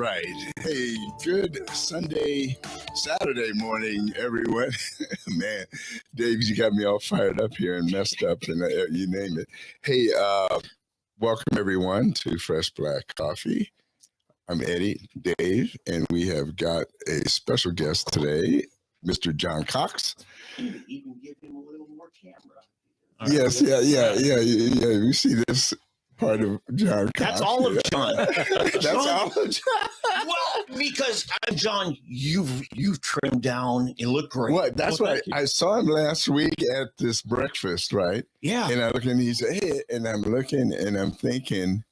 right. Hey, good Saturday morning, everyone. Man, Dave, you got me all fired up here and messed up and you name it. Hey, welcome everyone to Fresh Black Coffee. I'm Eddie, Dave, and we have got a special guest today, Mr. John Cox. Even give him a little more camera. Yes, yeah. We see this part of John Cox. That's all of John. That's all of John. Well, because John, you've trimmed down. You look great. What? That's right. I saw him last week at this breakfast, right? Yeah. And I look and he said, "Hey," and I'm looking and I'm thinking,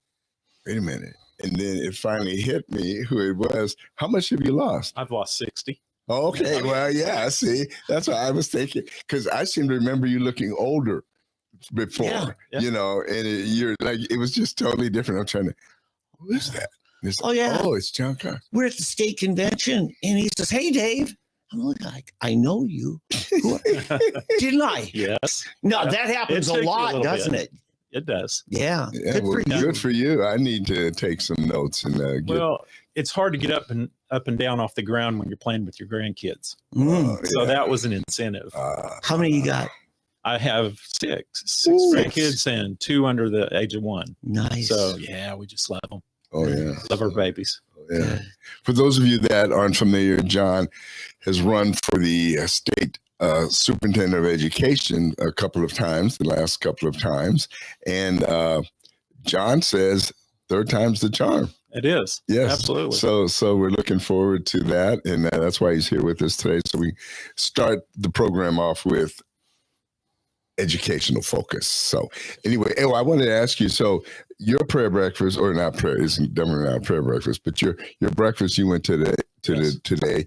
"Wait a minute." And then it finally hit me who it was. How much have you lost? I've lost 60. Okay, well, yeah, see, that's what I was thinking. Because I seem to remember you looking older before, you know, and you're like, it was just totally different. I'm trying to, who is that? Oh, it's John Cox. We're at the state convention, and he says, "Hey, Dave." I'm like, I know you. Didn't I? Yes. No, that happens a lot, doesn't it? It does. Yeah. Good for you. Good for you. I need to take some notes and Well, it's hard to get up and down off the ground when you're playing with your grandkids. So that was an incentive. How many you got? I have six grandkids and 2 under the age of 1. Nice. So yeah, we just love them. Oh yeah, love our babies. Yeah. For those of you that aren't familiar, John has run for the state superintendent of education a couple of times, the last couple of times, and John says 3rd time's the charm. It is. Yes, absolutely. So we're looking forward to that, and that's why he's here with us today. So we start the program off with educational focus. So anyway, I wanted to ask you, so your prayer breakfast, or not prayer, isn't definitely not prayer breakfast, but your breakfast you went to today,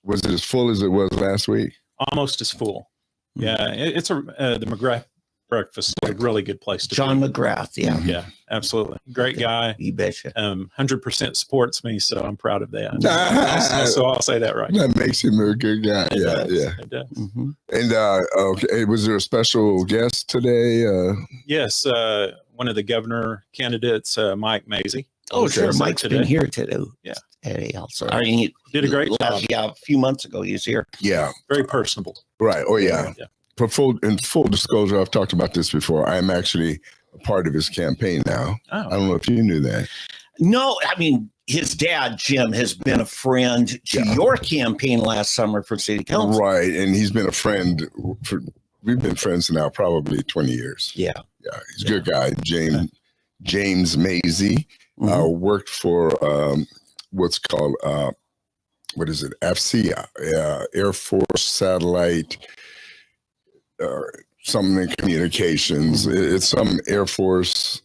was it as full as it was last week? Almost as full. Yeah, it's the McGrath breakfast, a really good place to John be. McGrath, yeah. Yeah, absolutely. Great guy. You betcha. 100% supports me, so I'm proud of that. So I'll say that right. That makes him a good guy. It does. Yeah. It does. Mm-hmm. And okay, was there a special guest today? Yes, one of the governor candidates, Mike Mazie. Oh, sure. Mike's been here today. Yeah. Hey, also. I mean, he did a great job. Yeah, a few months ago he was here. Yeah. Very personable. Right. Oh, yeah. For full disclosure, I've talked about this before. I'm actually a part of his campaign now. Oh. I don't know if you knew that. No, I mean, his dad, Jim, has been a friend to your campaign last summer for city council. Right. And he's been a friend we've been friends now probably 20 years. Yeah. Yeah. He's a good guy. James Mazie worked for what's called, what is it? FCI, Air Force Satellite, something in communications. It's some Air Force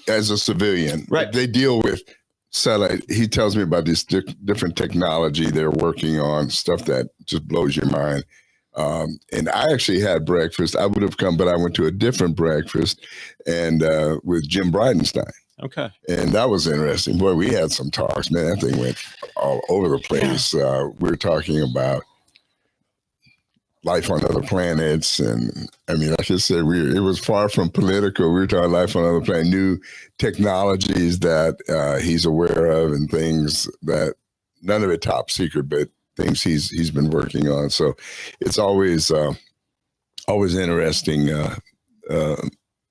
as a civilian. Right. They deal with satellite. He tells me about this different technology they're working on, stuff that just blows your mind. And I actually had breakfast. I would have come, but I went to a different breakfast and with Jim Bridenstine. Okay. And that was interesting. Boy, we had some talks. Man, that thing went all over the place. We were talking about life on other planets. And I mean, like I said, it was far from political. We were talking life on other planets, new technologies that he's aware of and things that none of it top secret, but things he's been working on. So it's always interesting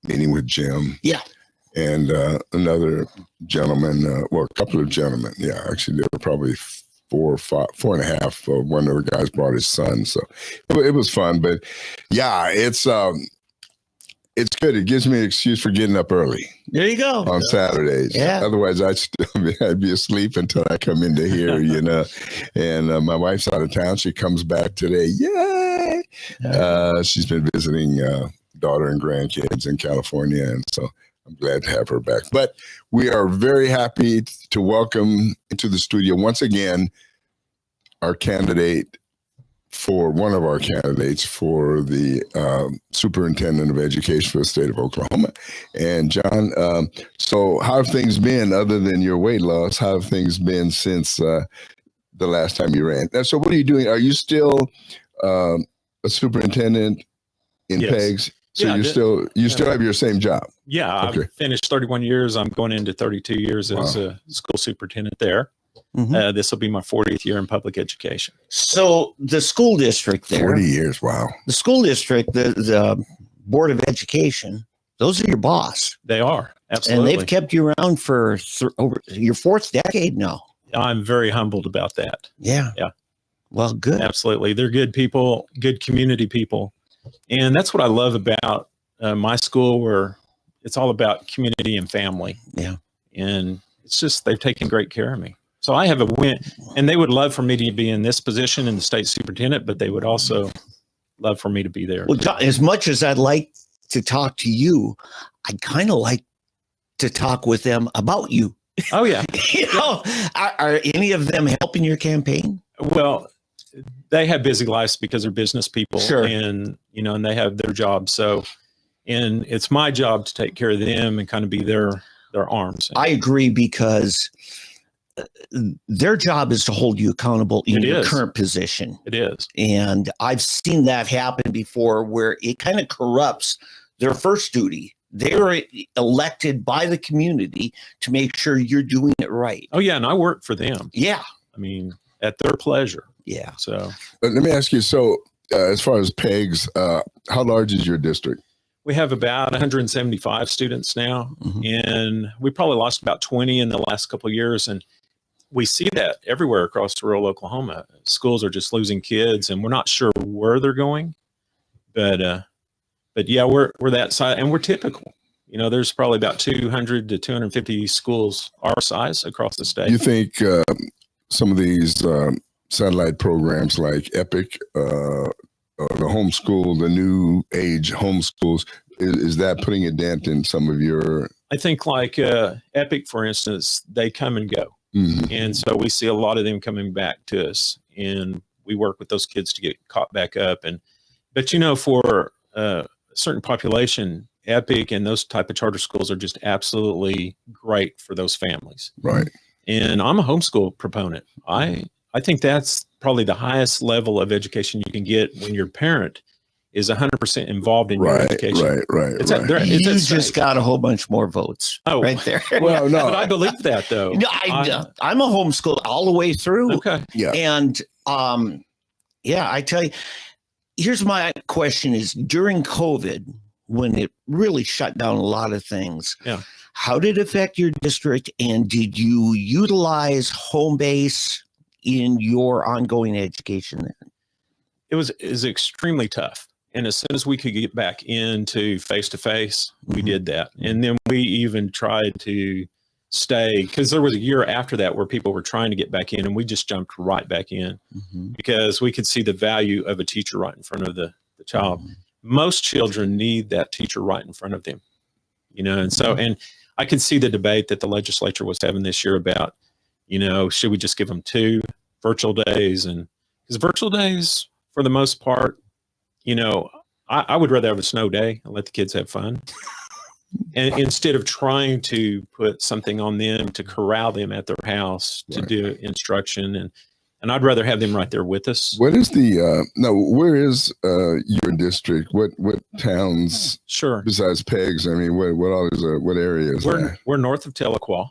meeting with Jim. Yeah. And another gentleman, a couple of gentlemen. Yeah, actually, there were probably 4 and a half. One of the guys brought his son, so it was fun. But yeah, it's good. It gives me an excuse for getting up early. There you go. On Saturdays. Yeah. Otherwise, I'd be asleep until I come into here, you know. And my wife's out of town. She comes back today. Yay! She's been visiting daughter and grandkids in California, and so I'm glad to have her back. But we are very happy to welcome into the studio once again one of our candidates for the superintendent of education for the state of Oklahoma. And John, so how have things been other than your weight loss? How have things been since the last time you ran? So what are you doing? Are you still a superintendent in Peggs? So Yeah, you still have your same job. Yeah, Okay. I've finished 31 years. I'm going into 32 years as a school superintendent there. Mhm. This will be my 40th year in public education. So the school district there, 40 years. Wow. the school district, the Board of Education, those are your boss. They are, absolutely. And they've kept you around for over your fourth decade now. I'm very humbled about that. Yeah. Yeah. Well, good. Absolutely. They're good people, good community people. And that's what I love about my school, where it's all about community and family. Yeah. And it's just, they've taken great care of me. So I have a win, and they would love for me to be in this position in the state superintendent, but they would also love for me to be there. Well, as much as I'd like to talk to you, I'd kind of like to talk with them about you. Oh, yeah. Are any of them helping your campaign? Well, they have busy lives because they're business people. Sure. And, and they have their jobs. So, and it's my job to take care of them and kind of be their arms. I agree, because their job is to hold you accountable in your current position. It is. And I've seen that happen before, where it kind of corrupts their first duty. They're elected by the community to make sure you're doing it right. Oh, yeah. And I work for them. Yeah. I mean, at their pleasure. Yeah. So Let me ask you, so as far as Peggs, how large is your district? we have about 175 students now, and we probably lost about 20 in the last couple of years. And we see that everywhere across rural Oklahoma. Schools are just losing kids, and we're not sure where they're going. But yeah, we're that size, and we're typical. There's probably about 200 to 250 schools our size across the state. You think some of these satellite programs like EPIC, the homeschool, the new age homeschools, is that putting a dent in some of your? I think like EPIC, for instance, they come and go. And so we see a lot of them coming back to us, and we work with those kids to get caught back up. But for a certain population, EPIC and those type of charter schools are just absolutely great for those families. Right. And I'm a homeschool proponent. I think that's probably the highest level of education you can get when your parent is 100% involved in your education. Right. You just got a whole bunch more votes right there. Well, no. But I believe that, though. I'm a homeschool all the way through. Okay. Yeah. And I tell you, here's my question is, during COVID, when it really shut down a lot of things, how did it affect your district? And did you utilize home base in your ongoing education there? It was extremely tough. And as soon as we could get back into face-to-face, we did that. And then we even tried to stay, because there was a year after that where people were trying to get back in, and we just jumped right back in because we could see the value of a teacher right in front of the child. Most children need that teacher right in front of them, and so, and I can see the debate that the legislature was having this year about, should we just give them 2 virtual days? And because virtual days, for the most part, I would rather have a snow day and let the kids have fun. And instead of trying to put something on them to corral them at their house to do instruction, and I'd rather have them right there with us. What is where is your district? What towns? Sure. Besides Peggs, I mean, what areas? We're north of Tahlequah,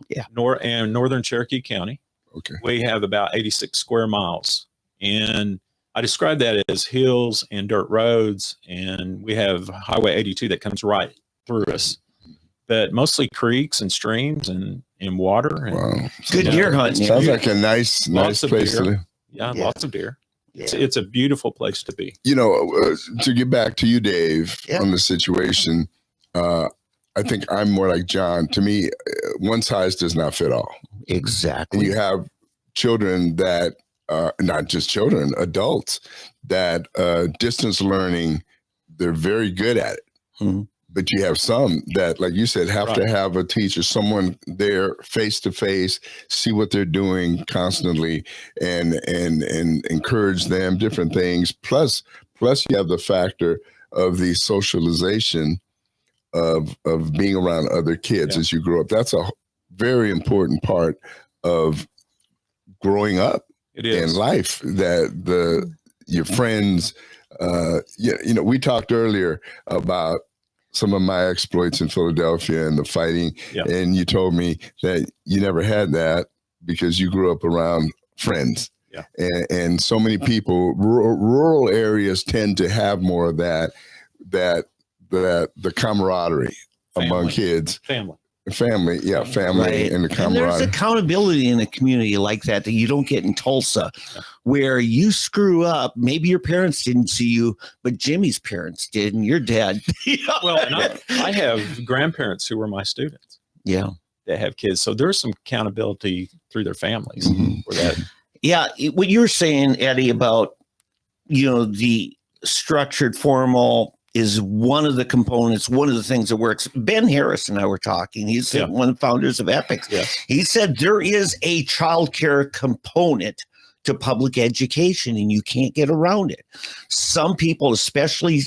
and northern Cherokee County. Okay. We have about 86 square miles, and I describe that as hills and dirt roads, and we have Highway 82 that comes right through us, but mostly creeks and streams and water. And, wow. Good deer hunting. Sounds like a nice place to live. Yeah, lots of deer. Yeah. It's a beautiful place to be. To get back to you, Dave, on the situation, I think I'm more like John. To me, one size does not fit all. Exactly. And you have children that, not just children, adults that distance learning, they're very good at it. But you have some that, like you said, have to have a teacher, someone there face to face, see what they're doing constantly, and encourage them, different things. Plus you have the factor of the socialization of being around other kids as you grow up. That's a very important part of growing up in life. That your friends, we talked earlier about some of my exploits in Philadelphia and the fighting. And you told me that you never had that because you grew up around friends. And so many people, rural areas tend to have more of that the camaraderie among kids. Family, family, right. And the camaraderie. And there's accountability in a community like that you don't get in Tulsa, where you screw up. Maybe your parents didn't see you, but Jimmy's parents did, and your dad. Well, and I have grandparents who were my students. Yeah, that have kids, so there's some accountability through their families for that. Yeah, what you were saying, Eddie, about the structured, formal is one of the components, one of the things that works. Ben Harris and I were talking. He's one of the founders of Epic. He said there is a childcare component to public education, and you can't get around it. Some people, especially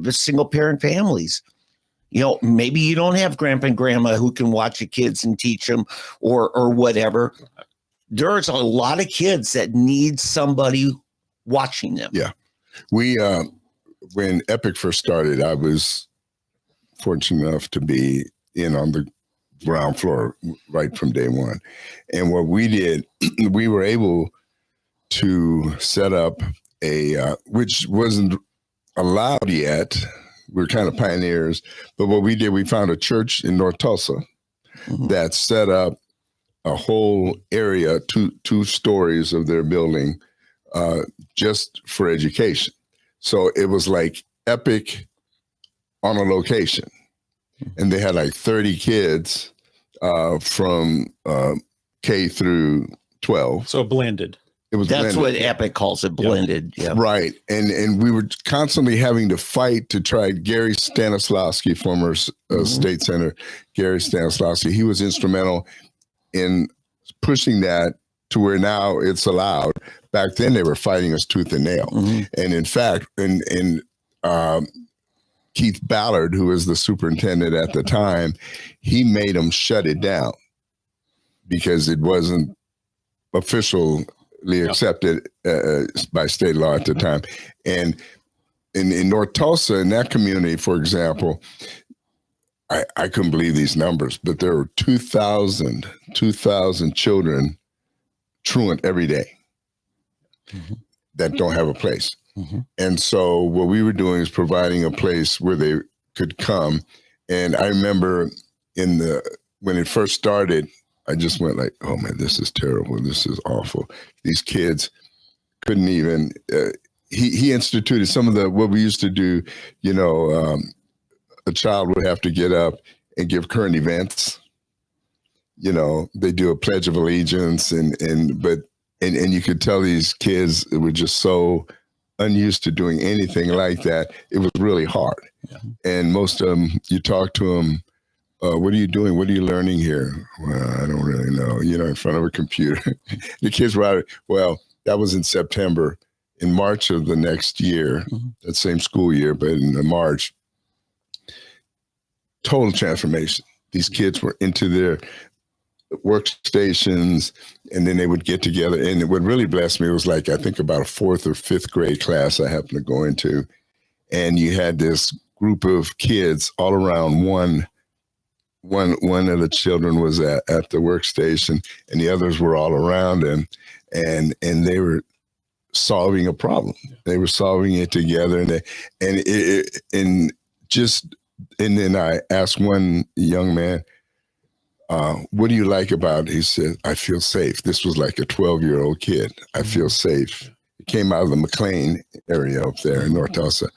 single parent families, maybe you don't have grandpa and grandma who can watch the kids and teach them or whatever. There's a lot of kids that need somebody watching them. Yeah. We, when Epic first started, I was fortunate enough to be in on the ground floor right from day one. And what we did, we were able to set up which wasn't allowed yet. We're kind of pioneers. But what we did, we found a church in North Tulsa that set up a whole area, two stories of their building, just for education. So it was like Epic on a location. And they had like 30 kids from K through 12. So blended. It was That's blended. what Epic calls it, blended. Yep. Right. And we were constantly having to fight to try. Gary Stanislawski, former state senator, Gary Stanislawski, he was instrumental in pushing that to where now it's allowed. Back then they were fighting us tooth and nail. And in fact, Keith Ballard, who was the superintendent at the time, he made them shut it down because it wasn't officially accepted by state law at the time. And in North Tulsa, in that community, for example, I couldn't believe these numbers, but there were 2,000 children truant every day that don't have a place. And so what we were doing is providing a place where they could come. And I remember when it first started, I just went like, oh man, this is terrible. This is awful. These kids couldn't even, he instituted some of what we used to do, a child would have to get up and give current events. They do a Pledge of Allegiance and you could tell these kids were just so unused to doing anything like that. It was really hard. And most of them, you talk to them, what are you doing? What are you learning here? Well, I don't really know, in front of a computer. The kids were out. Well, that was in September. In March of the next year, that same school year, but in March, total transformation. These kids were into their workstations, and then they would get together. And what really blessed me was like, I think about a 4th or 5th grade class I happened to go into. And you had this group of kids all around one of the children was at the workstation and the others were all around him. And they were solving a problem. They were solving it together. And then I asked one young man, what do you like about it? He said, I feel safe. This was like a 12-year-old kid. I feel safe. He came out of the McLean area up there in North Tulsa.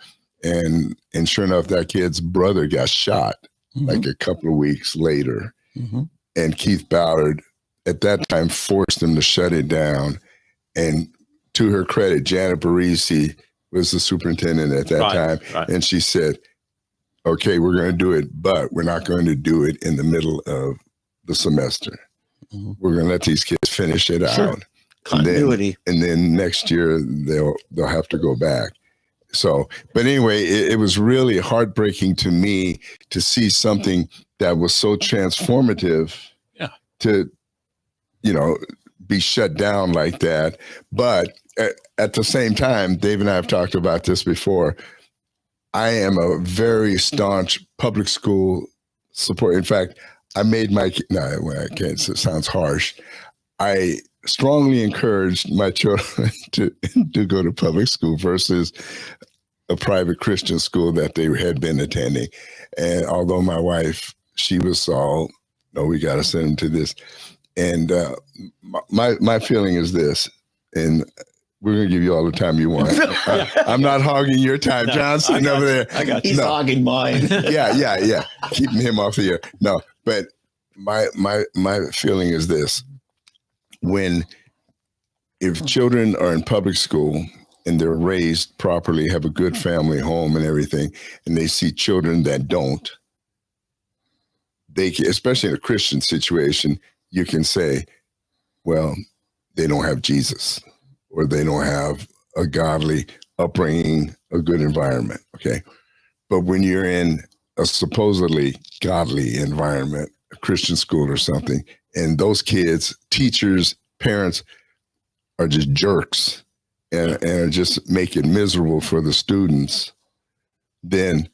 And sure enough, that kid's brother got shot like a couple of weeks later. And Keith Ballard at that time forced him to shut it down. And to her credit, Janet Barisi was the superintendent at that time. And she said, okay, we're going to do it, but we're not going to do it in the middle of the semester. We're going to let these kids finish it out. Continuity. And then next year they'll have to go back. So, but anyway, it was really heartbreaking to me to see something that was so transformative to, be shut down like that. But at the same time, Dave and I have talked about this before. I am a very staunch public school support. In fact, I made my no, well, I can't. It sounds harsh. I strongly encouraged my children to go to public school versus a private Christian school that they had been attending. And although my wife, she was all, no, we got to send them to this. And my feeling is this, and we're going to give you all the time you want. I'm not hogging your time, John, sitting over there. I got you. He's hogging mine. Yeah. Keeping him off the air. No, but my feeling is this. If children are in public school and they're raised properly, have a good family home and everything, and they see children that don't, they can, especially in a Christian situation, you can say, well, they don't have Jesus, or they don't have a godly upbringing, a good environment, okay? But when you're in a supposedly godly environment, a Christian school or something, and those kids, teachers, parents are just jerks and just make it miserable for the students, then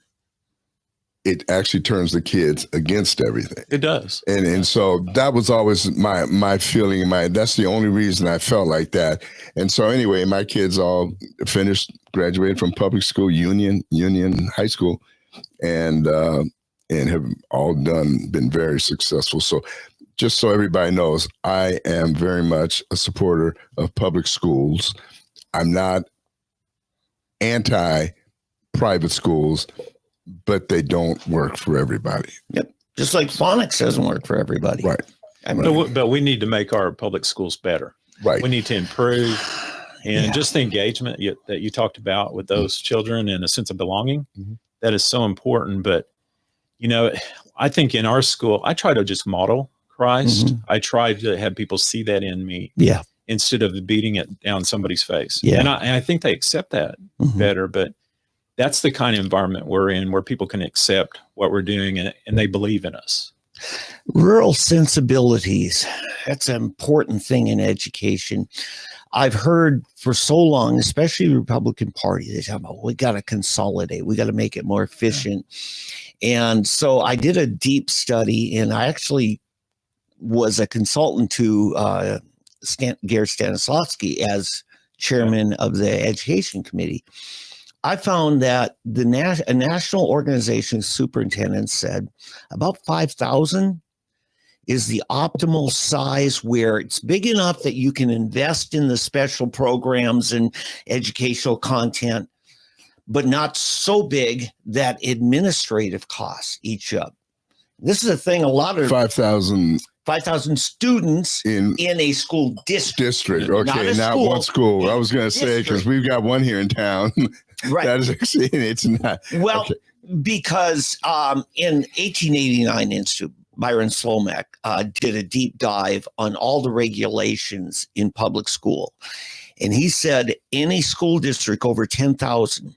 it actually turns the kids against everything. It does. And so that was always my feeling. That's the only reason I felt like that. And so anyway, my kids all graduated from public school, Union High School, and have all been very successful. So just so everybody knows, I am very much a supporter of public schools. I'm not anti-private schools, but they don't work for everybody. Yep. Just like phonics doesn't work for everybody. Right. I mean, But we need to make our public schools better. Right. We need to improve. And just the engagement that you talked about with those children and a sense of belonging, that is so important. But, I think in our school, I try to just model Christ. I try to have people see that in me. Yeah. Instead of beating it down somebody's face. Yeah. And I think they accept that better, but that's the kind of environment we're in where people can accept what we're doing and they believe in us. Rural sensibilities. That's an important thing in education. I've heard for so long, especially the Republican Party, they talk about, we got to consolidate. We got to make it more efficient. And so I did a deep study, and I actually was a consultant to Gary Stanislavski as chairman of the education committee. I found that a national organization, Superintendent, said about 5,000 is the optimal size where it's big enough that you can invest in the special programs and educational content, but not so big that administrative costs eat up. This is a thing a lot of 5,000 students in a school district. Okay, not one school. I was going to say, because we've got one here in town. Right. That is actually, it's not. Well, okay. Because in 1889 Institute, Byron Slomak did a deep dive on all the regulations in public school. And he said any school district over 10,000,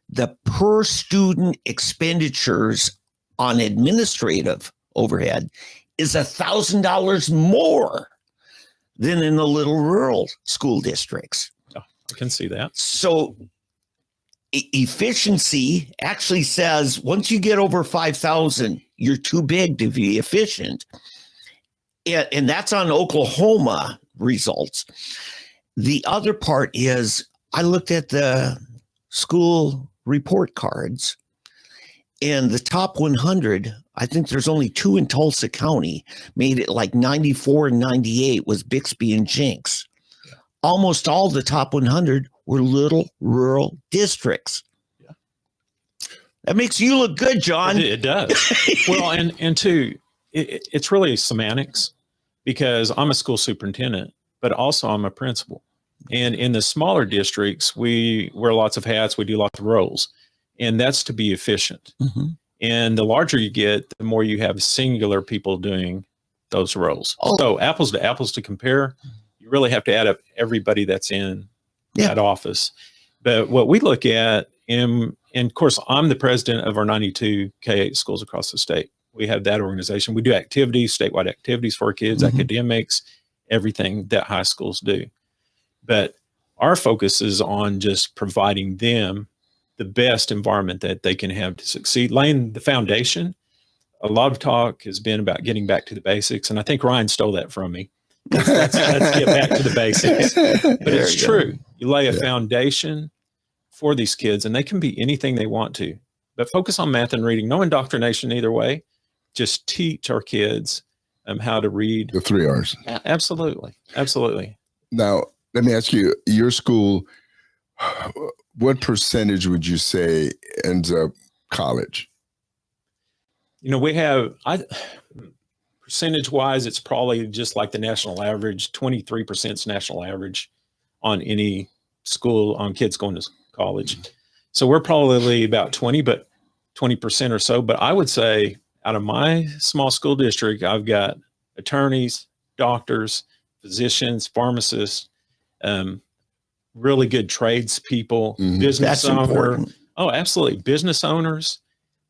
the per student expenditures on administrative overhead is $1,000 more than in the little rural school districts. Oh, I can see that. So efficiency actually says once you get over 5,000, you're too big to be efficient. And that's on Oklahoma results. The other part is I looked at the school report cards, and the top 100, I think there's only 2 in Tulsa County, made it like 94 and 98 was Bixby and Jenks. Yeah. Almost all the top 100 were little rural districts. Yeah. That makes you look good, John. It does. Well, and two, it's really semantics, because I'm a school superintendent, but also I'm a principal. And in the smaller districts, we wear lots of hats, we do lots of roles, and that's to be efficient. And the larger you get, the more you have singular people doing those roles. So apples to compare, you really have to add up everybody that's in that office. But what we look at, and of course, I'm the president of our 92 K-8 schools across the state. We have that organization. We do activities, statewide activities for our kids, academics, everything that high schools do. But our focus is on just providing them the best environment that they can have to succeed. Laying the foundation. A lot of talk has been about getting back to the basics, and I think Ryan stole that from me. Let's get back to the basics. But it's true. You lay a foundation for these kids, and they can be anything they want to. But focus on math and reading. No indoctrination either way. Just teach our kids how to read. The 3 R's. Absolutely. Absolutely. Now, let me ask you, your school, what percentage would you say ends up college? We have, percentage-wise, it's probably just like the national average. 23% is national average on any school, on kids going to college. So we're probably about 20% or so. But I would say out of my small school district, I've got attorneys, doctors, physicians, pharmacists, really good tradespeople, business owners. Oh, absolutely. Business owners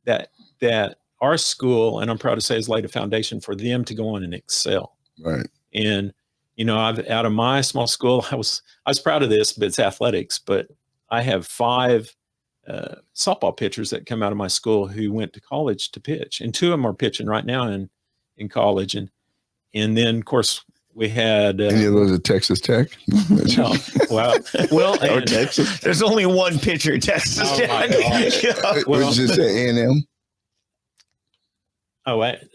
that our school, and I'm proud to say, has laid a foundation for them to go on and excel. Right. And, I've out of my small school, I was proud of this, but it's athletics, but I have 5 softball pitchers that come out of my school who went to college to pitch, and 2 of them are pitching right now in college. And then of course we had any of those at Texas Tech? No. Well, or Texas. There's only one pitcher at Texas Tech. What did you say, A&M?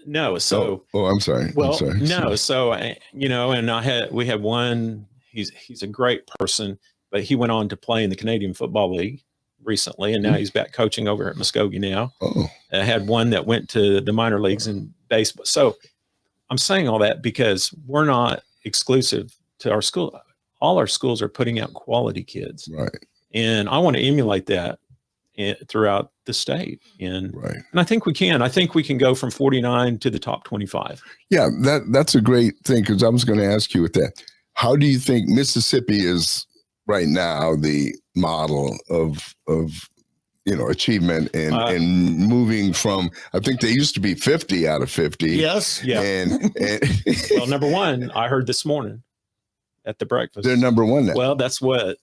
No. So, I'm sorry. Well, I'm sorry. no. So, and we had one, he's a great person, but he went on to play in the Canadian Football League recently. And now he's back coaching over at Muskogee now. I had one that went to the minor leagues in baseball. So I'm saying all that because we're not exclusive to our school. All our schools are putting out quality kids. Right. And I want to emulate that throughout the state. And I think we can. I think we can go from 49 to the top 25. Yeah, that's a great thing, because I was going to ask you with that. How do you think Mississippi is right now the model of achievement and moving from, I think they used to be 50 out of 50. Yes. Yeah. And well, number one, I heard this morning at the breakfast. They're number one now. Well, that's what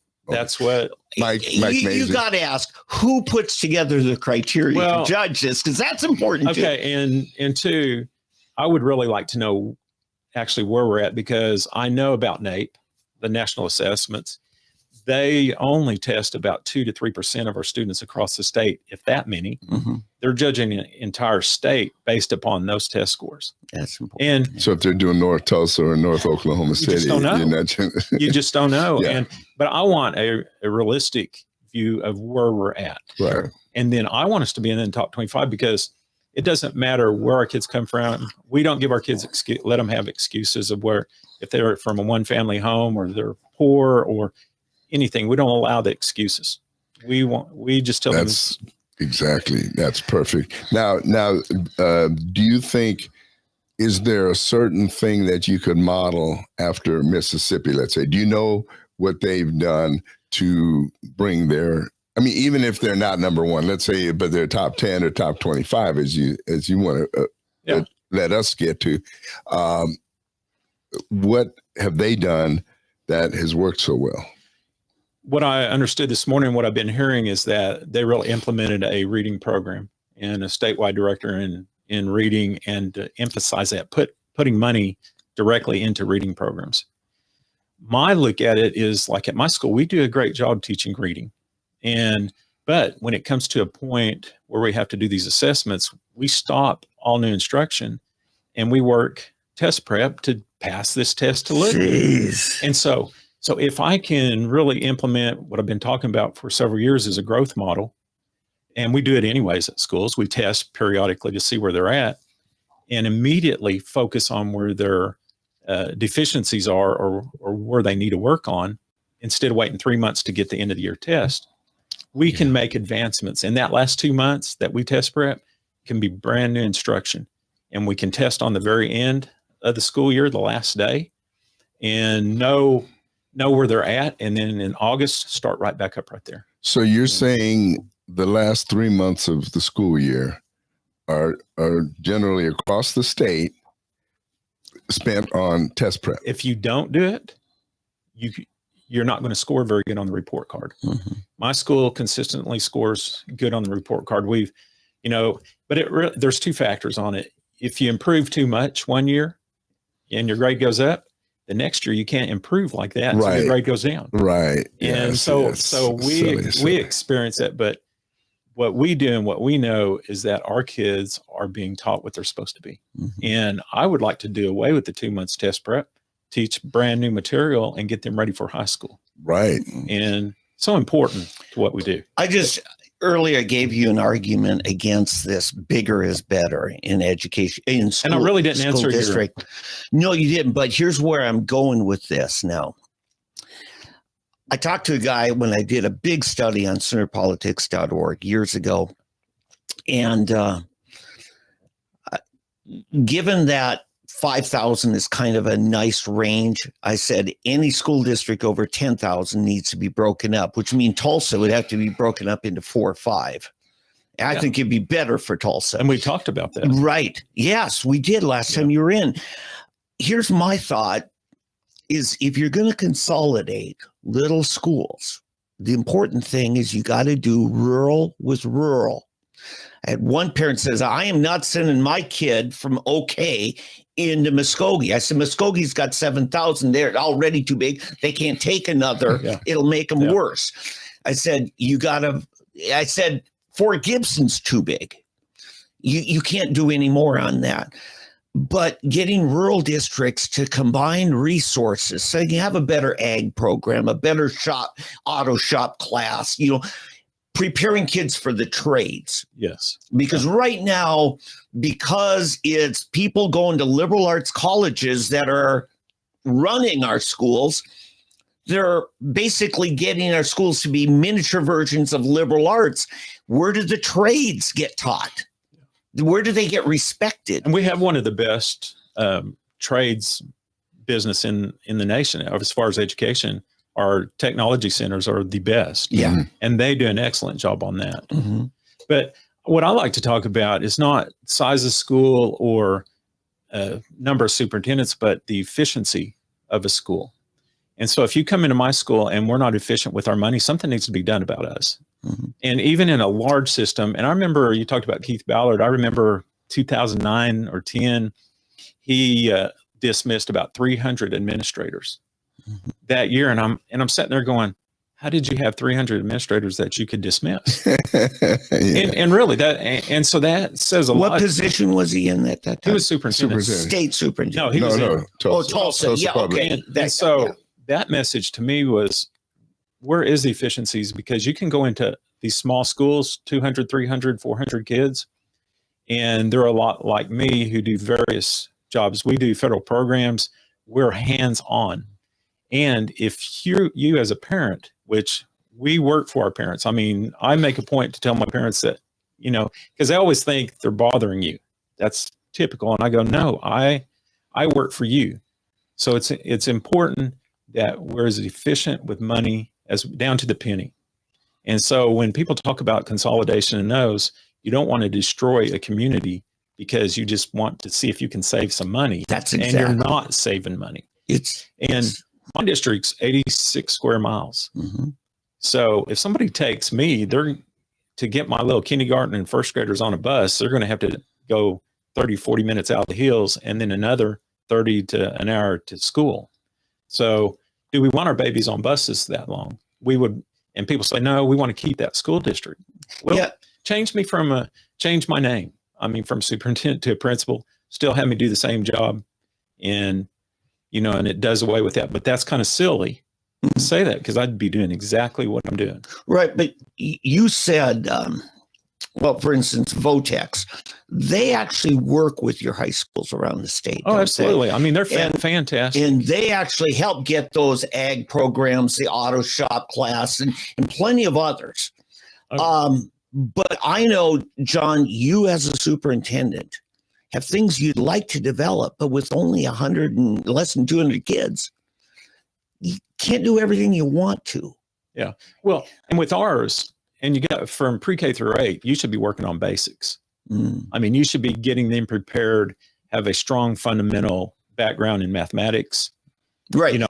Mike you got to ask who puts together the criteria to judge this, because that's important. Okay. Too. And 2, I would really like to know actually where we're at, because I know about NAEP, the national assessments. They only test about 2 to 3% of our students across the state, if that many. They're judging an entire state based upon those test scores. That's important. And so if they're doing North Tulsa or North Oklahoma City, just don't know. You just don't know. Yeah. But I want a realistic view of where we're at. Right. And then I want us to be in the top 25, because it doesn't matter where our kids come from. We don't give our kids let them have excuses of where, if they're from a 1-family home or they're poor or anything. We don't allow the excuses. We just tell them. Exactly. That's perfect. Now, do you think, is there a certain thing that you could model after Mississippi? Let's say, do you know what they've done to bring their, even if they're not number one, let's say, but they're top 10 or top 25, as you want to let us get to, what have they done that has worked so well? What I understood this morning, what I've been hearing, is that they really implemented a reading program and a statewide director in reading, and to emphasize that, putting money directly into reading programs. My look at it is, like at my school, we do a great job teaching reading. But when it comes to a point where we have to do these assessments, we stop all new instruction and we work test prep to pass this test to look. And so if I can really implement what I've been talking about for several years as a growth model, and we do it anyways at schools, we test periodically to see where they're at and immediately focus on where their deficiencies are or where they need to work on, instead of waiting 3 months to get the end of the year test. We can make advancements. And that last 2 months that we test prep can be brand new instruction. And we can test on the very end of the school year, the last day, and know where they're at, and then in August start right back up right there. So you're saying the last 3 months of the school year are generally across the state spent on test prep? If you don't do it, you're not going to score very good on the report card. Mm-hmm. My school consistently scores good on the report card. But there's two factors on it. If you improve too much one year and your grade goes up, the next year you can't improve like that. So your grade goes down. Right. And so we experience that. But what we do and what we know is that our kids are being taught what they're supposed to be. Mm-hmm. And I would like to do away with the 2 months test prep, teach brand new material and get them ready for high school. Right. And so important to what we do. I just earlier gave you an argument against this bigger is better in education in school. And I really didn't answer district. No, you didn't. But here's where I'm going with this now. I talked to a guy when I did a big study on centerpolitics.org years ago. And given that 5,000 is kind of a nice range, I said any school district over 10,000 needs to be broken up, which means Tulsa would have to be broken up into 4 or 5. I think it'd be better for Tulsa. And we talked about that. Right. Yes, we did last time you were in. Here's my thought is if you're going to consolidate little schools, the important thing is you got to do rural with rural. I had one parent says, I am not sending my kid from OK into Muskogee. I said, Muskogee's got 7,000. They're already too big. They can't take another. It'll make them worse. I said, Fort Gibson's too big. You can't do any more on that. But getting rural districts to combine resources so you have a better ag program, a better auto shop class, preparing kids for the trades. Yes. Because right now, because it's people going to liberal arts colleges that are running our schools, they're basically getting our schools to be miniature versions of liberal arts. Where do the trades get taught? Where do they get respected? And we have one of the best trades business in the nation as far as education. Our technology centers are the best. Yeah. And they do an excellent job on that. Mm-hmm. But what I like to talk about is not size of school or number of superintendents, but the efficiency of a school. And so if you come into my school and we're not efficient with our money, something needs to be done about us. Mm-hmm. And even in a large system, and I remember you talked about Keith Ballard. I remember 2009 or 10, he dismissed about 300 administrators that year. And I'm sitting there going, how did you have 300 administrators that you could dismiss? and really and so that says a lot. What position was he in at that time? He was superintendent. State superintendent. No, he was Tulsa. Yeah, okay. That message to me was, where is the efficiencies? Because you can go into these small schools, 200, 300, 400 kids, and they're a lot like me who do various jobs. We do federal programs. We're hands-on. And if you as a parent, which we work for our parents, I mean, I make a point to tell my parents that, because they always think they're bothering you. That's typical. And I go, no, I work for you. So it's important that we're as efficient with money as down to the penny. And so when people talk about consolidation and those, you don't want to destroy a community because you just want to see if you can save some money. That's exactly. And you're not saving money. My district's 86 square miles. Mm-hmm. So if somebody takes me, to get my little kindergarten and first graders on a bus, they're going to have to go 30, 40 minutes out the hills and then another 30 to an hour to school. So do we want our babies on buses that long? We would, and people say, no, we want to keep that school district. Well, change my name. I mean, from superintendent to a principal, still have me do the same job. And, and it does away with that. But that's kind of silly to say that because I'd be doing exactly what I'm doing. Right. But you said, for instance, Votex, they actually work with your high schools around the state. Oh, absolutely. I mean, they're fantastic. And they actually help get those ag programs, the auto shop class, and plenty of others. Okay. But I know, John, you as a superintendent have things you'd like to develop, but with only 100 and less than 200 kids, you can't do everything you want to. Yeah. Well, and with ours, and you got from pre-K through 8, you should be working on basics. I mean, you should be getting them prepared, have a strong fundamental background in mathematics, Right. Now,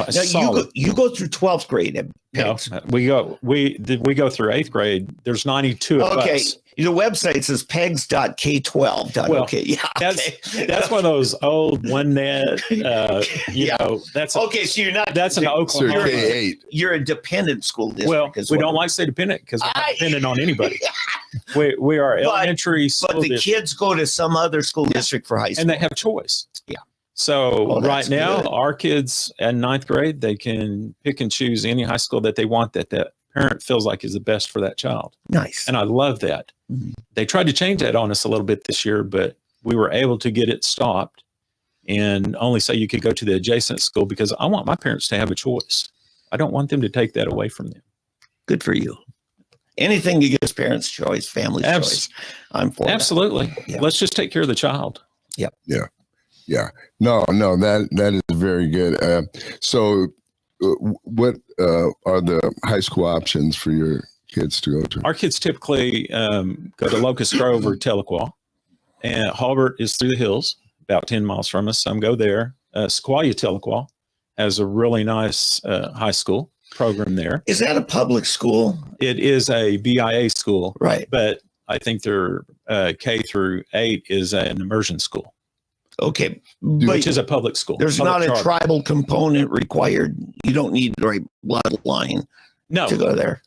you go through 12th grade at Peggs. No, we go through 8th grade. There's 92 of us. The website says pegs.k12. Well, okay. Yeah. That's one of those old one net. That's okay. So you're not. That's an Oklahoma. You're a dependent school district. Well, we don't like to say dependent because we're not dependent on anybody. We are elementary school. But the kids go to some other school district for high school, and they have choice. Yeah. So right now, good. our kids in 9th grade, they can pick and choose any high school that they want that parent feels like is the best for that child. Nice. And I love that. Mm-hmm. They tried to change that on us a little bit this year, but we were able to get it stopped and only say you could go to the adjacent school because I want my parents to have a choice. I don't want them to take that away from them. Good for you. Anything that gives parents choice, family choice, I'm for. Absolutely. Yeah. Let's just take care of the child. Yep. Yeah. Yeah. No, that is very good. So what are the high school options for your kids to go to? Our kids typically go to Locust Grove or Tahlequah, and Halbert is through the hills, about 10 miles from us. Some go there. Sequoia Tahlequah has a really nice high school program there. Is that a public school? It is a BIA school, right? But I think their K through 8 is an immersion school. Okay, which is a public school. There's not a tribal component required. You don't need the right bloodline to go there.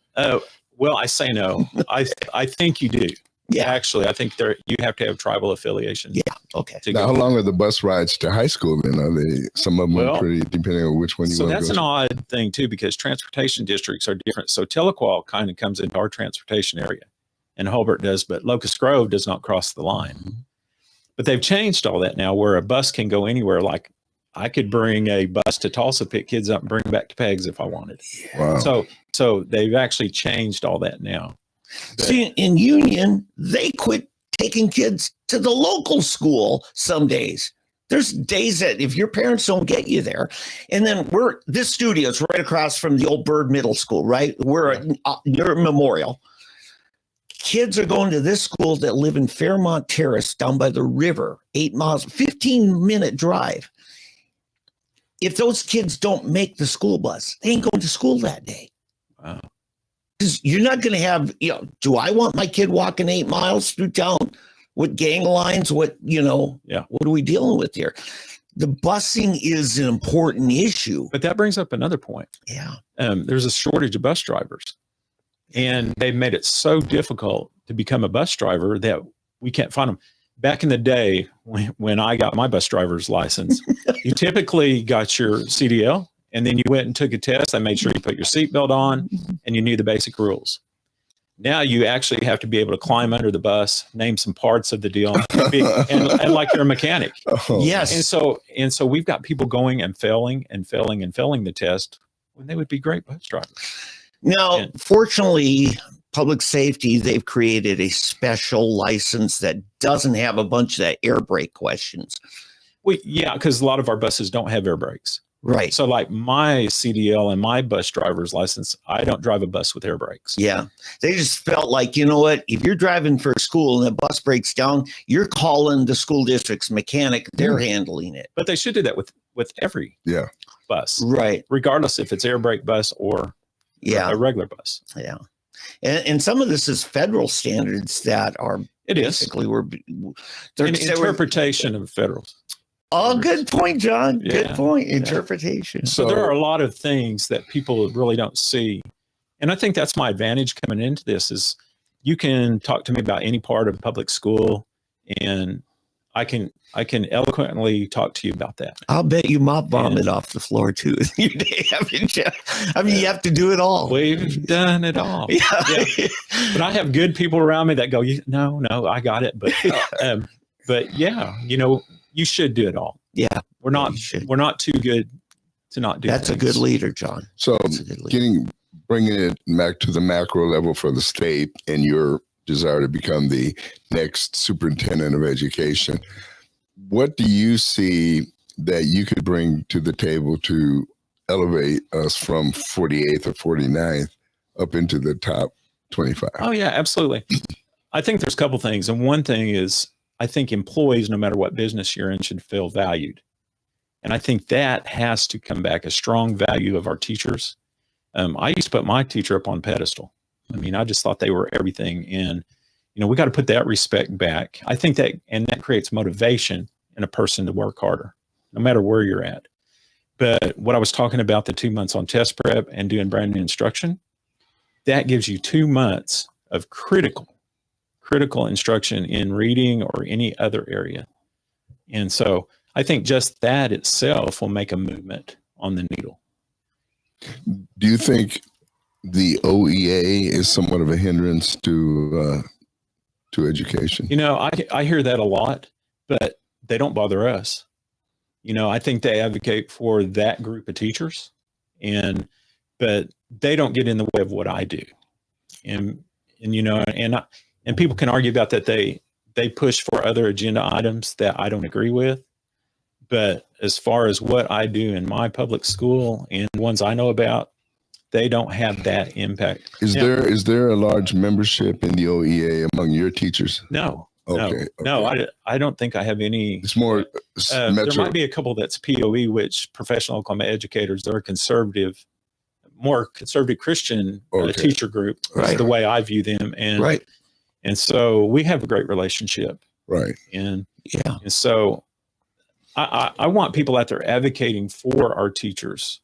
Well, I say no. I think you do. Yeah, actually, I think you have to have tribal affiliation. Yeah. Okay. Now, how long are the bus rides to high school? Then are they some of them are pretty depending on which one you want to go? So that's an odd thing too, because transportation districts are different. So Tahlequah kind of comes into our transportation area, and Halbert does, but Locust Grove does not cross the line. Mm-hmm. But they've changed all that now where a bus can go anywhere. Like I could bring a bus to Tulsa, pick kids up and bring them back to Peggs if I wanted. Wow. So they've actually changed all that now. See, in Union, they quit taking kids to the local school some days. There's days that if your parents don't get you there, and then this studio is right across from the old Bird Middle School, right? We're near Memorial. Kids are going to this school that live in Fairmont Terrace down by the river, 8 miles, 15-minute drive. If those kids don't make the school bus, they ain't going to school that day. Wow. Because you're not going to have, do I want my kid walking 8 miles through town with gang lines? What are we dealing with here? The busing is an important issue. But that brings up another point. Yeah. There's a shortage of bus drivers. And they've made it so difficult to become a bus driver that we can't find them. Back in the day, when I got my bus driver's license, you typically got your CDL, and then you went and took a test. They made sure you put your seatbelt on, and you knew the basic rules. Now you actually have to be able to climb under the bus, name some parts of the deal, and like you're a mechanic. Oh. Yes. And so we've got people going and failing the test when they would be great bus drivers. Now, fortunately, public safety, they've created a special license that doesn't have a bunch of that air brake questions. Because a lot of our buses don't have air brakes. Right. So like my CDL and my bus driver's license, I don't drive a bus with air brakes. Yeah. They just felt like, you know what, if you're driving for a school and the bus breaks down, you're calling the school district's mechanic. They're handling it. But they should do that with every bus. Right. Regardless if it's air brake bus or a regular bus. Yeah. And some of this is federal standards that are basically interpretation of federal. Oh, good point, John. Good point. Interpretation. So there are a lot of things that people really don't see. And I think that's my advantage coming into this is you can talk to me about any part of public school and I can eloquently talk to you about that. I'll bet you mop vomit off the floor too. I mean, you have to do it all. We've done it all. Yeah. But I have good people around me that go, no, I got it. But you should do it all. Yeah. We're not too good to not do That's things. A good leader, John. So bringing it back to the macro level for the state and your desire to become the next superintendent of education, what do you see that you could bring to the table to elevate us from 48th or 49th up into the top 25? Oh, yeah, absolutely. I think there's a couple things. And one thing is I think employees, no matter what business you're in, should feel valued. And I think that has to come back, a strong value of our teachers. I used to put my teacher up on pedestal. I mean, I just thought they were everything. And, we got to put that respect back. I think that creates motivation in a person to work harder, no matter where you're at. But what I was talking about, the 2 months on test prep and doing brand new instruction, that gives you 2 months of critical instruction in reading or any other area. And so I think just that itself will make a movement on the needle. Do you think the OEA is somewhat of a hindrance to education? I hear that a lot, but they don't bother us. I think they advocate for that group of teachers, but they don't get in the way of what I do. And people can argue about that. They push for other agenda items that I don't agree with. But as far as what I do in my public school and ones I know about, they don't have that impact. Is there a large membership in the OEA among your teachers? No. Okay. No, I don't think I have any. It's more there might be a couple that's POE, which professional climate educators. They're more conservative Christian teacher group. That's the way I view them. And so we have a great relationship. Right. And so I want people out there advocating for our teachers,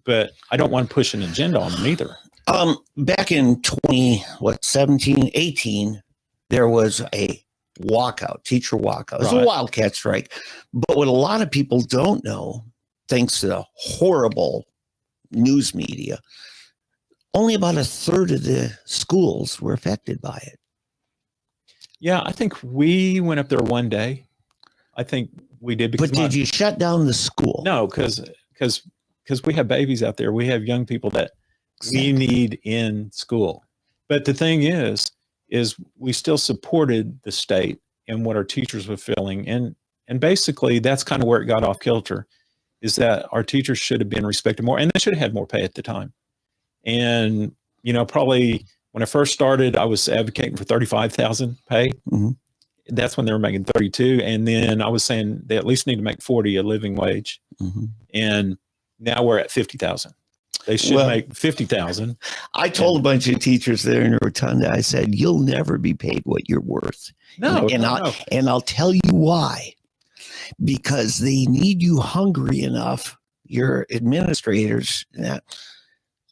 but I don't want to push an agenda on them either. Back in 17, 18, there was a teacher walkout. It was a wildcat strike. But what a lot of people don't know, thanks to the horrible news media, only about a third of the schools were affected by it. Yeah, I think we went up there one day. I think we did. But did you shut down the school? No, because we have babies out there. We have young people that we need in school. But the thing is we still supported the state and what our teachers were feeling. And basically that's kind of where it got off kilter, is that our teachers should have been respected more, and they should have had more pay at the time. And, probably when I first started, I was advocating for $35,000 pay. Mm-hmm. That's when they were making 32. And then I was saying they at least need to make 40 a living wage. Mm-hmm. And now we're at 50,000. They should make 50,000. I told a bunch of teachers there in Rotunda, I said, you'll never be paid what you're worth. No. And I'll tell you why. Because they need you hungry enough, your administrators, that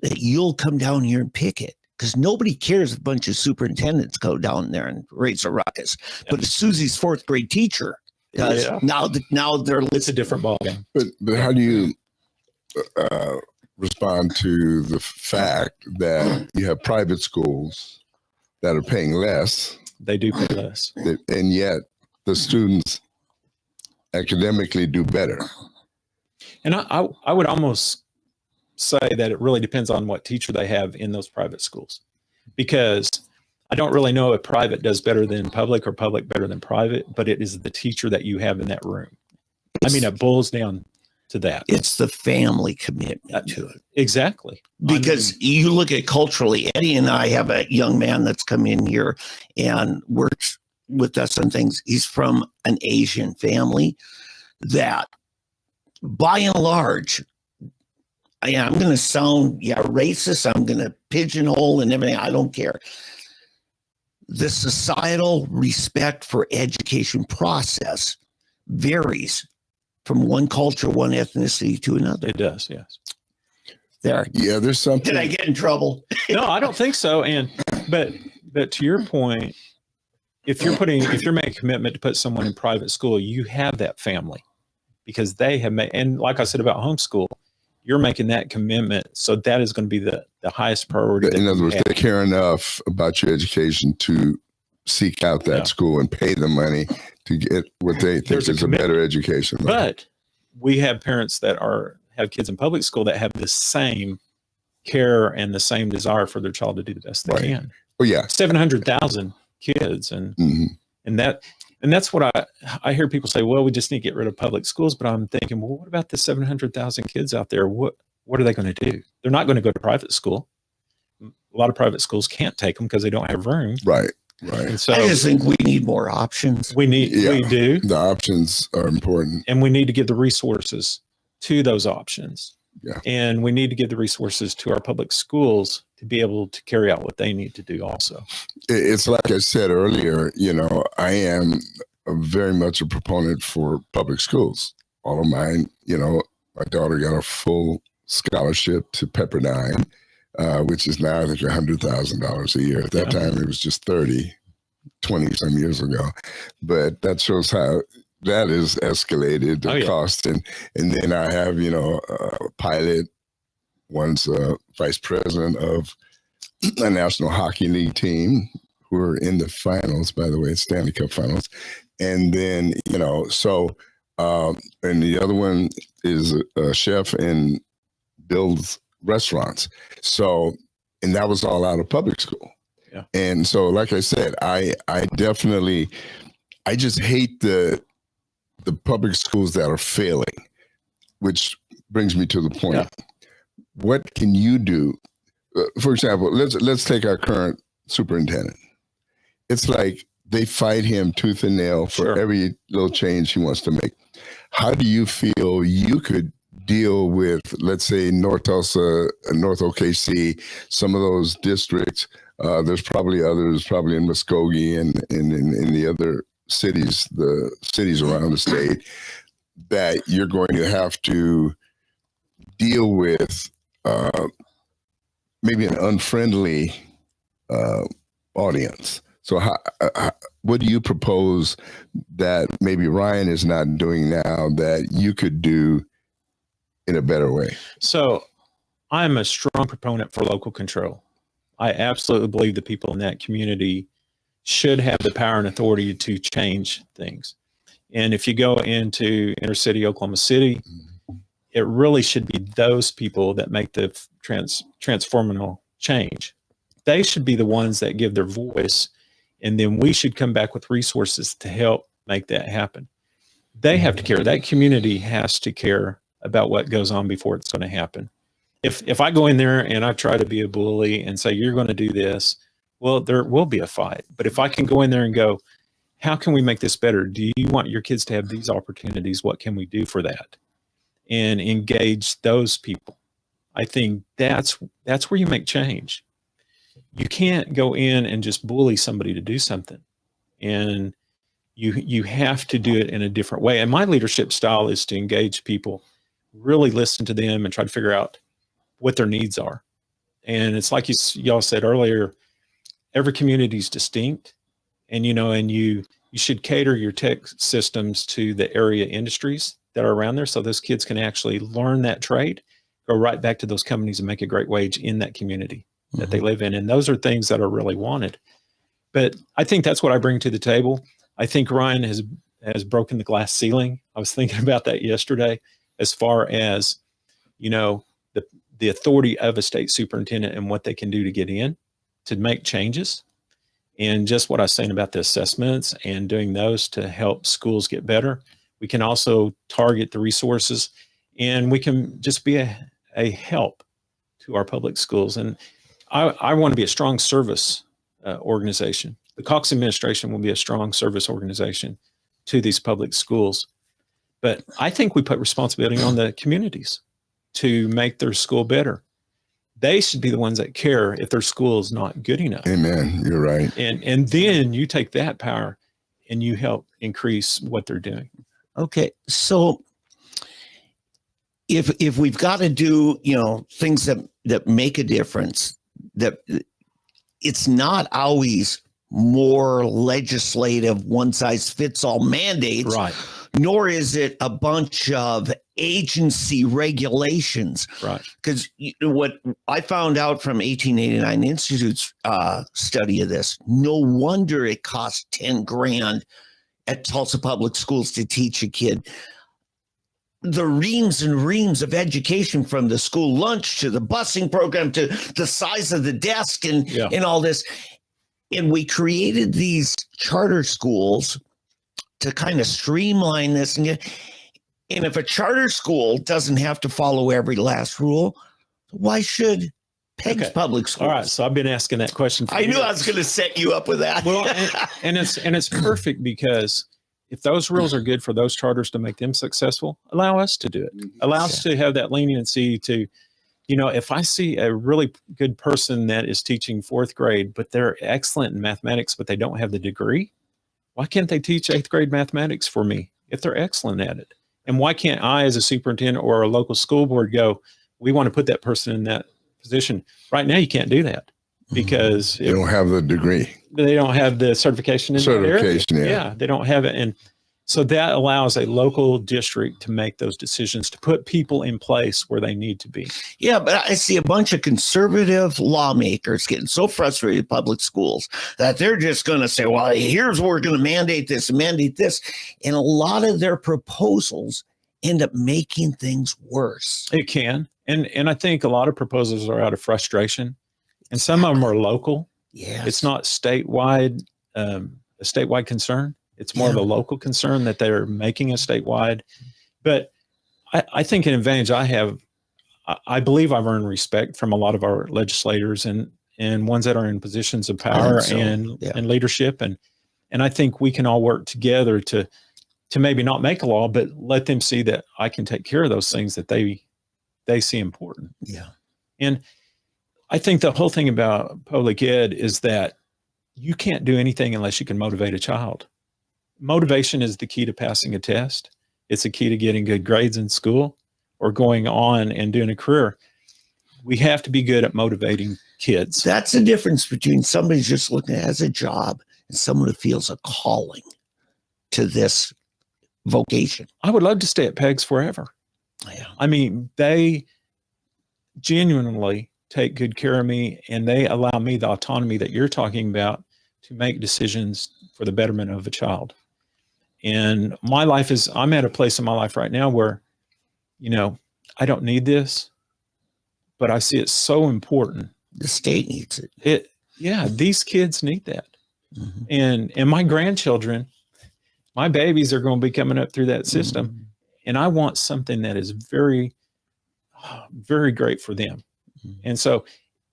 you'll come down here and pick it. Because nobody cares if a bunch of superintendents go down there and raise a ruckus. Yeah. But it's Susie's fourth grade teacher. Now they're listening. It's a different ballgame. But how do you respond to the fact that you have private schools that are paying less? They do pay less. And yet the students academically do better. And I would almost say that it really depends on what teacher they have in those private schools, because I don't really know if private does better than public or public better than private, but it is the teacher that you have in that room. It boils down to that. It's the family commitment to it. Exactly. Because you look at culturally, Eddie and I have a young man that's come in here and works with us on things. He's from an Asian family that, by and large, I'm going to sound racist. I'm going to pigeonhole and everything. I don't care. The societal respect for education process varies from one culture, one ethnicity to another. It does, yes. There's something. Did I get in trouble? No, I don't think so. But to your point, if you're making a commitment to put someone in private school, you have that family, because they have made, and like I said about homeschool, you're making that commitment. So that is going to be the highest priority. In other words, they care enough about your education to seek out that school and pay the money to get what they think is a better education. Right? But we have parents that have kids in public school that have the same care and the same desire for their child to do the best they can. Oh yeah. 700,000 kids. And that's what I hear people say, well, we just need to get rid of public schools. But I'm thinking, well, what about the 700,000 kids out there? What are they going to do? They're not going to go to private school. A lot of private schools can't take them because they don't have room. Right. Right. And so I just think we need more options. we do, The options are important. and we need to give the resources to those options. Yeah. And we need to give the resources to our public schools to be able to carry out what they need to do also. It's like I said earlier, I am very much a proponent for public schools. All of mine, my daughter got a full scholarship to Pepperdine, which is now I think $100,000 a year. At that time, it was just 20 some years ago. But that shows how that is escalated, the cost. And then I have, a pilot, one's a vice president of a National Hockey League team who are in the finals, by the way, Stanley Cup finals. And then, and the other one is a chef and builds restaurants. So, and that was all out of public school. Yeah. And so, like I said, I just hate the public schools that are failing, which brings me to the point. Yeah. What can you do? For example, let's take our current superintendent. It's like they fight him tooth and nail for every little change he wants to make. How do you feel you could deal with, let's say, North Tulsa, North OKC, some of those districts? There's probably others, probably in Muskogee and in the other cities, the cities around the state, that you're going to have to deal with maybe an unfriendly audience. So what do you propose that maybe Ryan is not doing now that you could do in a better way? So I'm a strong proponent for local control. I absolutely believe the people in that community should have the power and authority to change things. And if you go into inner city Oklahoma City, it really should be those people that make the transformational change. They should be the ones that give their voice, and then we should come back with resources to help make that happen. They have to care. That community has to care about what goes on before it's going to happen. If I go in there and I try to be a bully and say, you're going to do this, well, there will be a fight. But if I can go in there and go, how can we make this better? Do you want your kids to have these opportunities? What can we do for that? And engage those people. I think that's where you make change. You can't go in and just bully somebody to do something. And you have to do it in a different way. And my leadership style is to engage people, really listen to them and try to figure out what their needs are. And it's like y'all said earlier, every community is distinct, and you should cater your tech systems to the area industries that are around there, so those kids can actually learn that trade, go right back to those companies and make a great wage in that community that they live in. And those are things that are really wanted. But I think that's what I bring to the table. I think Ryan has broken the glass ceiling. I was thinking about that yesterday, as far as, the authority of a state superintendent and what they can do to get in, to make changes. And just what I was saying about the assessments and doing those to help schools get better. We can also target the resources, and we can just be a help to our public schools. And I want to be a strong service organization. The Cox administration will be a strong service organization to these public schools. But I think we put responsibility on the communities to make their school better. They should be the ones that care if their school is not good enough. Amen. You're right. And then you take that power and you help increase what they're doing. Okay. So if we've got to do, things that make a difference, that it's not always more legislative, one size fits all mandates, right? Nor is it a bunch of agency regulations, right? Because what I found out from 1889 Institute's study of this, no wonder it costs $10,000 at Tulsa Public Schools to teach a kid. The reams and reams of education, from the school lunch to the busing program to the size of the desk and all this. And we created these charter schools to kind of streamline this. And if a charter school doesn't have to follow every last rule, why should Peggs Public Schools. All right. So I've been asking that question. I knew I was going to set you up with that. Well, and it's perfect because if those rules are good for those charters to make them successful, allow us to do it. Allow us to have that leniency to, if I see a really good person that is teaching 4th grade, but they're excellent in mathematics, but they don't have the degree, why can't they teach 8th grade mathematics for me if they're excellent at it? And why can't I, as a superintendent or a local school board, go, we want to put that person in that position? Right now, you can't do that because they don't have the degree. They don't have the certification in certification. That area. Yeah, they don't have it. And so that allows a local district to make those decisions, to put people in place where they need to be. Yeah, but I see a bunch of conservative lawmakers getting so frustrated with public schools that they're just going to say, well, here's where we're going to mandate this and mandate this. And a lot of their proposals end up making things worse. It can. And I think a lot of proposals are out of frustration, and some of them are local. Yeah, it's not statewide, a statewide concern. It's more of a local concern that they're making a statewide. But I think an advantage I have, I believe I've earned respect from a lot of our legislators and ones that are in positions of power and leadership. And I think we can all work together to maybe not make a law, but let them see that I can take care of those things that they see important. Yeah. And I think the whole thing about public ed is that you can't do anything unless you can motivate a child. Motivation is the key to passing a test. It's a key to getting good grades in school or going on and doing a career. We have to be good at motivating kids. That's the difference between somebody just looking at it as a job and someone who feels a calling to this vocation. I would love to stay at Peggs forever. Yeah. I mean, they genuinely take good care of me, and they allow me the autonomy that you're talking about to make decisions for the betterment of a child. And my life I'm at a place in my life right now where, I don't need this, but I see it so important. The state needs it. These kids need that. Mm-hmm. And my grandchildren, my babies are going to be coming up through that system. Mm-hmm. And I want something that is very, very great for them. Mm-hmm. And so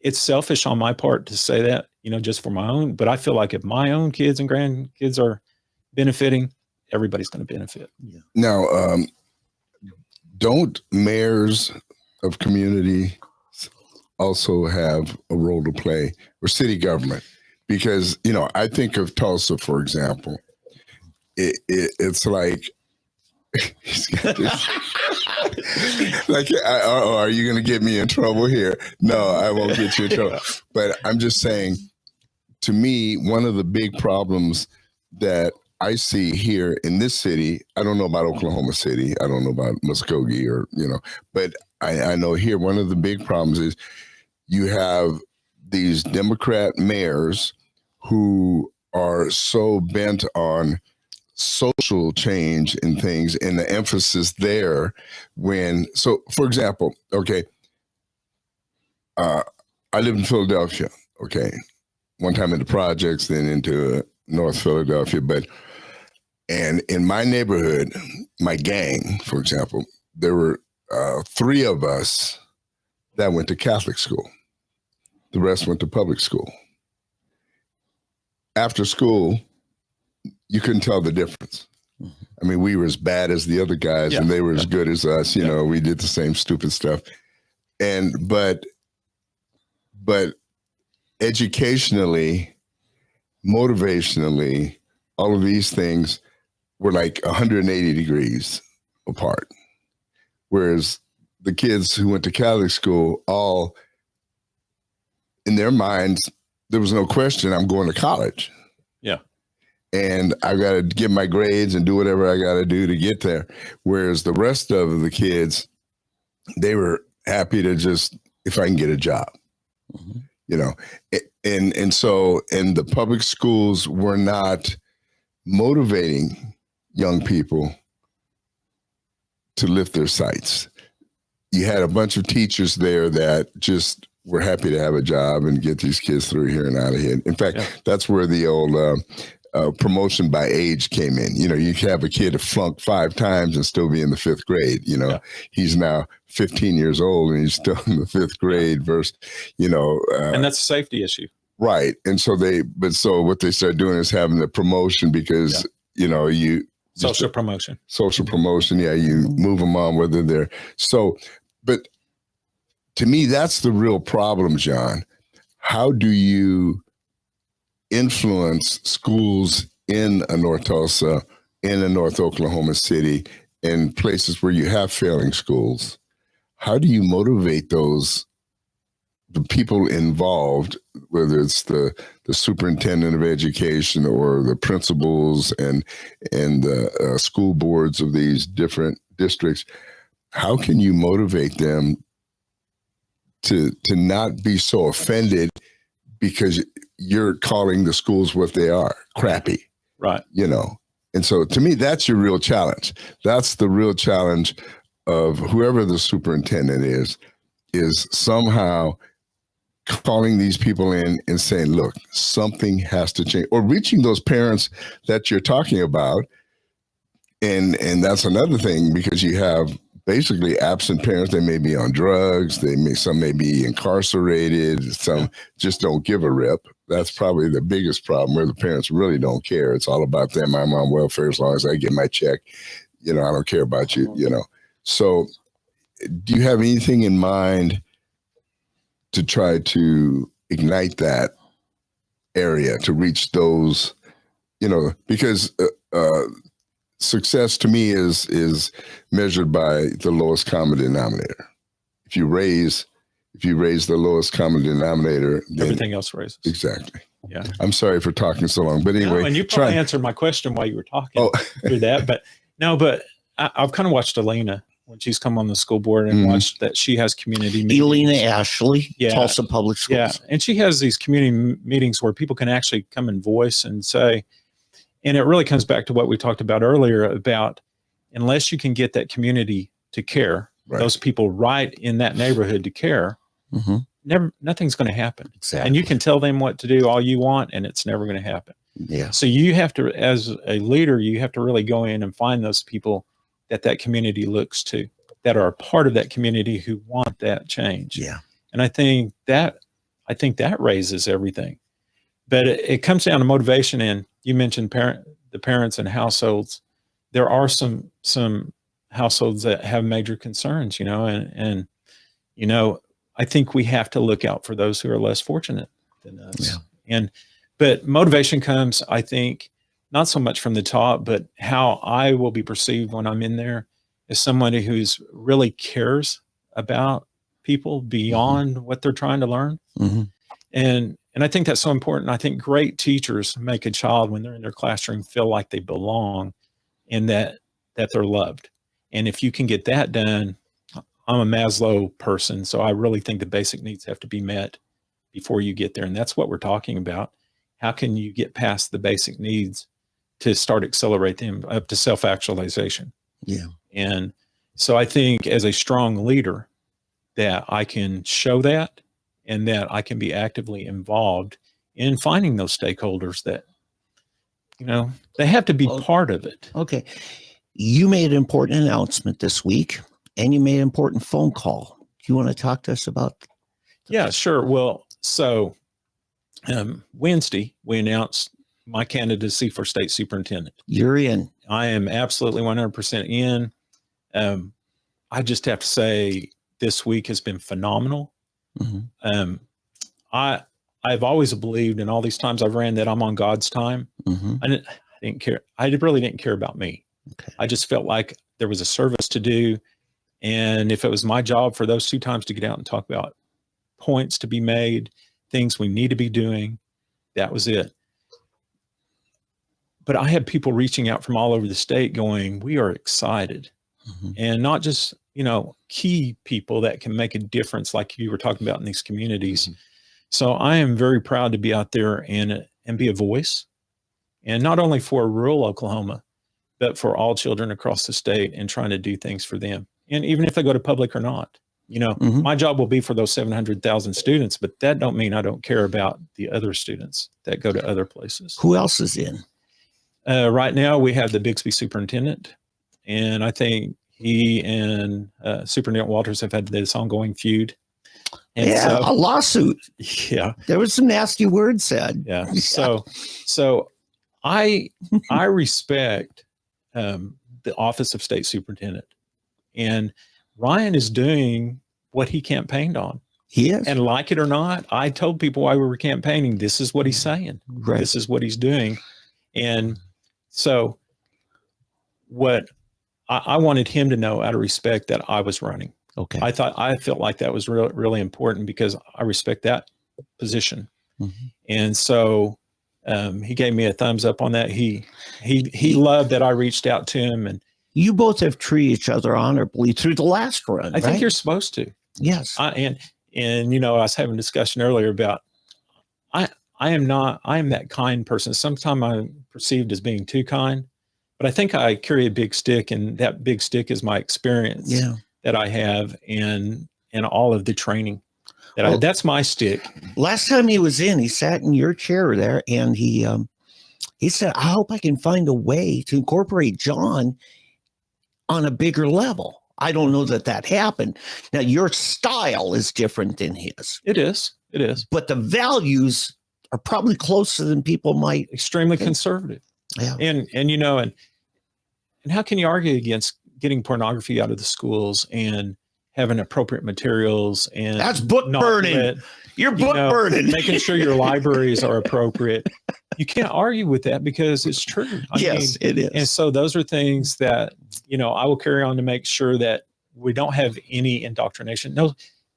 it's selfish on my part to say that, just for my own, but I feel like if my own kids and grandkids are benefiting, everybody's going to benefit. Yeah. Now, don't mayors of community also have a role to play, or city government? Because, I think of Tulsa, for example. It's like, he's got this. Like, are you going to get me in trouble here? No, I won't get you in trouble. But I'm just saying, to me, one of the big problems that I see here in this city, I don't know about Oklahoma City, I don't know about Muskogee, or, but I know here one of the big problems is you have these Democrat mayors who are so bent on social change and things, and the emphasis there so for example, okay, I live in Philadelphia, okay, one time in the projects, then into North Philadelphia, and in my neighborhood, my gang, for example, there were 3 of us that went to Catholic school. The rest went to public school. After school, you couldn't tell the difference. I mean, we were as bad as the other guys, and they were as good as us. We did the same stupid stuff. But educationally, motivationally, all of these things were like 180 degrees apart. Whereas the kids who went to Catholic school, all in their minds, there was no question, I'm going to college. Yeah. And I got to get my grades and do whatever I got to do to get there. Whereas the rest of the kids, they were happy to just, if I can get a job, and so the public schools were not motivating young people to lift their sights. You had a bunch of teachers there that just were happy to have a job and get these kids through here and out of here. In fact, that's where the old promotion by age came in. You know, you can have a kid flunk 5 times and still be in the 5th grade. You know, he's now 15 years old and he's still in the 5th grade versus, you know. And that's a safety issue. Right. And so so what they start doing is having the promotion because, you know, social promotion. Yeah. You move them on whether they're but to me, that's the real problem, John. How do you influence schools in a North Tulsa, in a North Oklahoma City, in places where you have failing schools? How do you motivate the people involved, whether it's the superintendent of education or the principals and the school boards of these different districts? How can you motivate them to not be so offended because you're calling the schools what they are, crappy, right? You know, and so to me, that's your real challenge. That's the real challenge of whoever the superintendent is somehow calling these people in and saying, look, something has to change, or reaching those parents that you're talking about. And that's another thing, because you have basically absent parents. They may be on drugs. Some may be incarcerated. Some just don't give a rip. That's probably the biggest problem, where the parents really don't care. It's all about them. I'm on welfare as long as I get my check. You know, I don't care about you, you know. So do you have anything in mind to try to ignite that area, to reach those, you know, because success to me is measured by the lowest common denominator. If you raise the lowest common denominator, then everything else raises. Exactly. Yeah. I'm sorry for talking so long, but anyway. No, and you probably answered my question while you were talking through that. But I've kind of watched Elena when she's come on the school board and watched that she has community meetings. Elena Ashley, Tulsa Public Schools. Yeah, and she has these community meetings where people can actually come and voice and say, and it really comes back to what we talked about earlier about, unless you can get that community to care, those people right in that neighborhood to care, nothing's going to happen. Exactly. And you can tell them what to do all you want, and it's never going to happen. Yeah. So you have to, as a leader, you have to really go in and find those people that community looks to, that are a part of that community, who want that change. Yeah. And I think that raises everything. But it comes down to motivation. And you mentioned the parents and households. There are some households that have major concerns, you know, and you know, I think we have to look out for those who are less fortunate than us. Yeah. But motivation comes, I think, not so much from the top, but how I will be perceived when I'm in there as somebody who's really cares about people beyond what they're trying to learn. And I think that's so important. I think great teachers make a child, when they're in their classroom, feel like they belong and that they're loved. And if you can get that done, I'm a Maslow person, so I really think the basic needs have to be met before you get there. And that's what we're talking about. How can you get past the basic needs to start accelerate them up to self-actualization? Yeah. And so I think as a strong leader that I can show that, and that I can be actively involved in finding those stakeholders that, you know, they have to be part of it. Okay. You made an important announcement this week, and you made an important phone call. Do you want to talk to us about? Yeah, sure. Well, so Wednesday, we announced my candidacy for state superintendent. You're in. I am absolutely 100% in. I just have to say, this week has been phenomenal. I've always believed, in all these times I've ran, that I'm on God's time. I didn't care. I really didn't care about me. Okay. I just felt like there was a service to do. And if it was my job for those 2 times to get out and talk about points to be made, things we need to be doing, that was it. But I had people reaching out from all over the state going, we are excited. And not just, you know, key people that can make a difference, like you were talking about in these communities. So I am very proud to be out there and be a voice, and not only for rural Oklahoma, but for all children across the state, and trying to do things for them. And even if they go to public or not, you know, my job will be for those 700,000 students, but that don't mean I don't care about the other students that go to other places. Who else is in? Right now, we have the Bixby superintendent, and I think he and Superintendent Walters have had this ongoing feud. And yeah, a lawsuit. Yeah, there was some nasty words said. Yeah, so I respect the office of state superintendent, and Ryan is doing what he campaigned on. He is, and like it or not, I told people while we were campaigning, this is what he's saying. Right. This is what he's doing, and so what I wanted him to know out of respect that I was running. Okay. I felt like that was really important because I respect that position. Mm-hmm. And so he gave me a thumbs up on that. He loved that I reached out to him, and you both have treated each other honorably through the last run. I think you're supposed to. Yes. And you know, I was having a discussion earlier about I am that kind person. Sometimes I'm perceived as being too kind, but I think I carry a big stick, and that big stick is my experience. Yeah. That I have and all of the training that's my stick. Last time he was in, he sat in your chair there, and he said, I hope I can find a way to incorporate John on a bigger level. I don't know that happened. Now, your style is different than his. It is. But the values are probably closer than people might. Extremely conservative. Yeah. And you know, and how can you argue against getting pornography out of the schools and having appropriate materials? And that's book burning. You're book burning. Making sure your libraries are appropriate. You can't argue with that because it's true. I mean, it is. And so those are things that, you know, I will carry on to make sure that we don't have any indoctrination. No,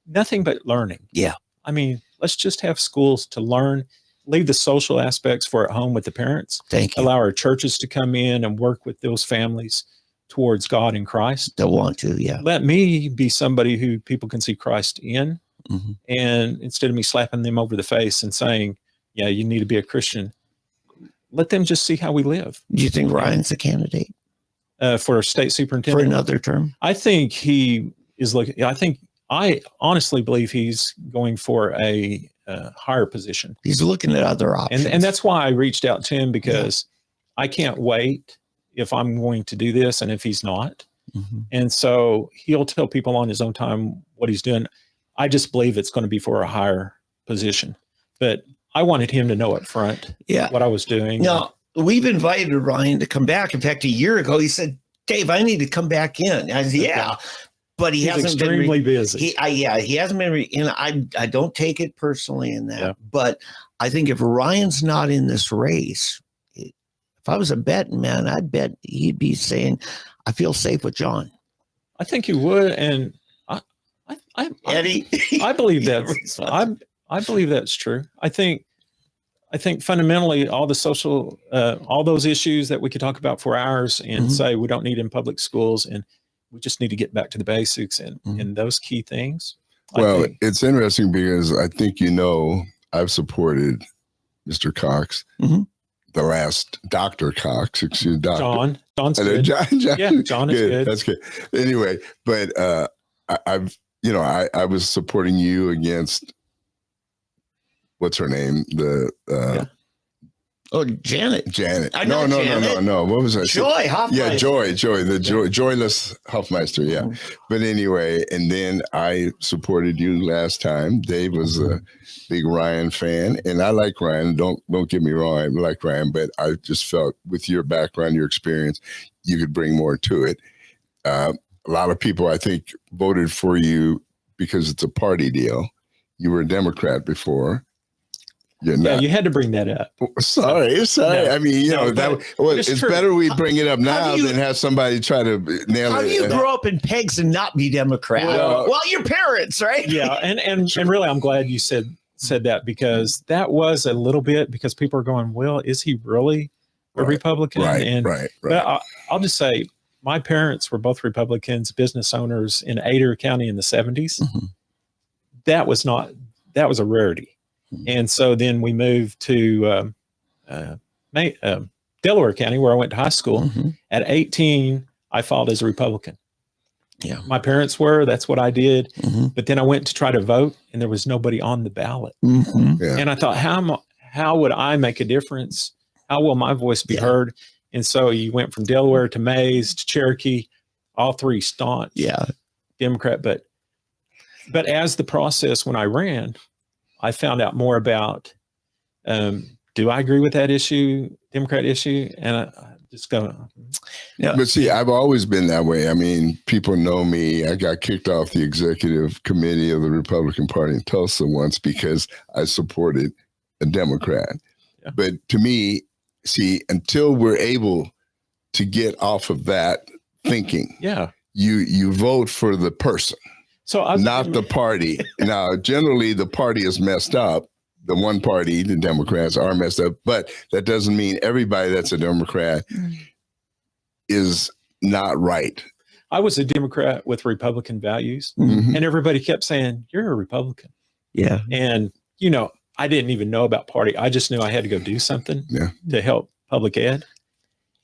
nothing but learning. Yeah. I mean, let's just have schools to learn, leave the social aspects for at home with the parents. Thank you. Allow our churches to come in and work with those families towards God and Christ. They'll want to, yeah. Let me be somebody who people can see Christ in. Mm-hmm. And instead of me slapping them over the face and saying, yeah, you need to be a Christian, let them just see how we live. Do you think Ryan's a candidate? For a state superintendent? For another term? I think he is looking, I honestly believe he's going for a higher position. He's looking at other options. And that's why I reached out to him, because I can't wait if I'm going to do this and if he's not. Mm-hmm. And so he'll tell people on his own time what he's doing. I just believe it's going to be for a higher position, but I wanted him to know up front what I was doing. Now, we've invited Ryan to come back. In fact, a year ago, he said, Dave, I need to come back in. I said, but he's extremely busy. He hasn't been, and I don't take it personally in that, but I think if Ryan's not in this race, if I was a betting man, I'd bet he'd be saying, I feel safe with John. I think he would. And Eddie, I believe that. I believe that's true. I think fundamentally all the social, all those issues that we could talk about for hours and say we don't need in public schools, and we just need to get back to the basics and those key things. Well, it's interesting because I think, you know, I've supported Mr. Cox, the last Dr. Cox, excuse me, John's good. John, yeah, John is good. That's good. Anyway, but I was supporting you against, what's her name? Janet. I know Janet. No. What was that? Joy Hoffmeister. Yeah, Joy, joyless Hoffmeister. Yeah. But anyway, and then I supported you last time. Dave was a big Ryan fan, and I like Ryan. Don't get me wrong, I like Ryan, but I just felt with your background, your experience, you could bring more to it. A lot of people, I think, voted for you because it's a party deal. You were a Democrat before. Yeah, you had to bring that up. Sorry. No, I mean, it's better we bring it up now than have somebody try to nail it. How do you grow up in Peggs and not be Democrat? Well, your parents, right? Yeah, and really, I'm glad you said that, because that was a little bit, because people are going, well, is he really a Republican? Right. But I'll just say, my parents were both Republicans, business owners in Adair County in the 70s. Mm-hmm. That was a rarity. And so then we moved to Delaware County, where I went to high school. Mm-hmm. At 18, I filed as a Republican. Yeah, my parents were. That's what I did. Mm-hmm. But then I went to try to vote, and there was nobody on the ballot. Mm-hmm. Yeah. And I thought, how would I make a difference? How will my voice be heard? And so you went from Delaware to Mays to Cherokee, all three staunch Democrat. But as the process, when I ran, I found out more about, do I agree with that issue, Democrat issue? And I just go. Yeah. But see, I've always been that way. I mean, people know me. I got kicked off the executive committee of the Republican Party in Tulsa once because I supported a Democrat. Yeah. But to me, see, until we're able to get off of that thinking, you vote for the person, not the party. Now, generally, the party is messed up. The one party, the Democrats, are messed up, but that doesn't mean everybody that's a Democrat is not right. I was a Democrat with Republican values, and everybody kept saying, "You're a Republican." Yeah. And, I didn't even know about party. I just knew I had to go do something to help public ed.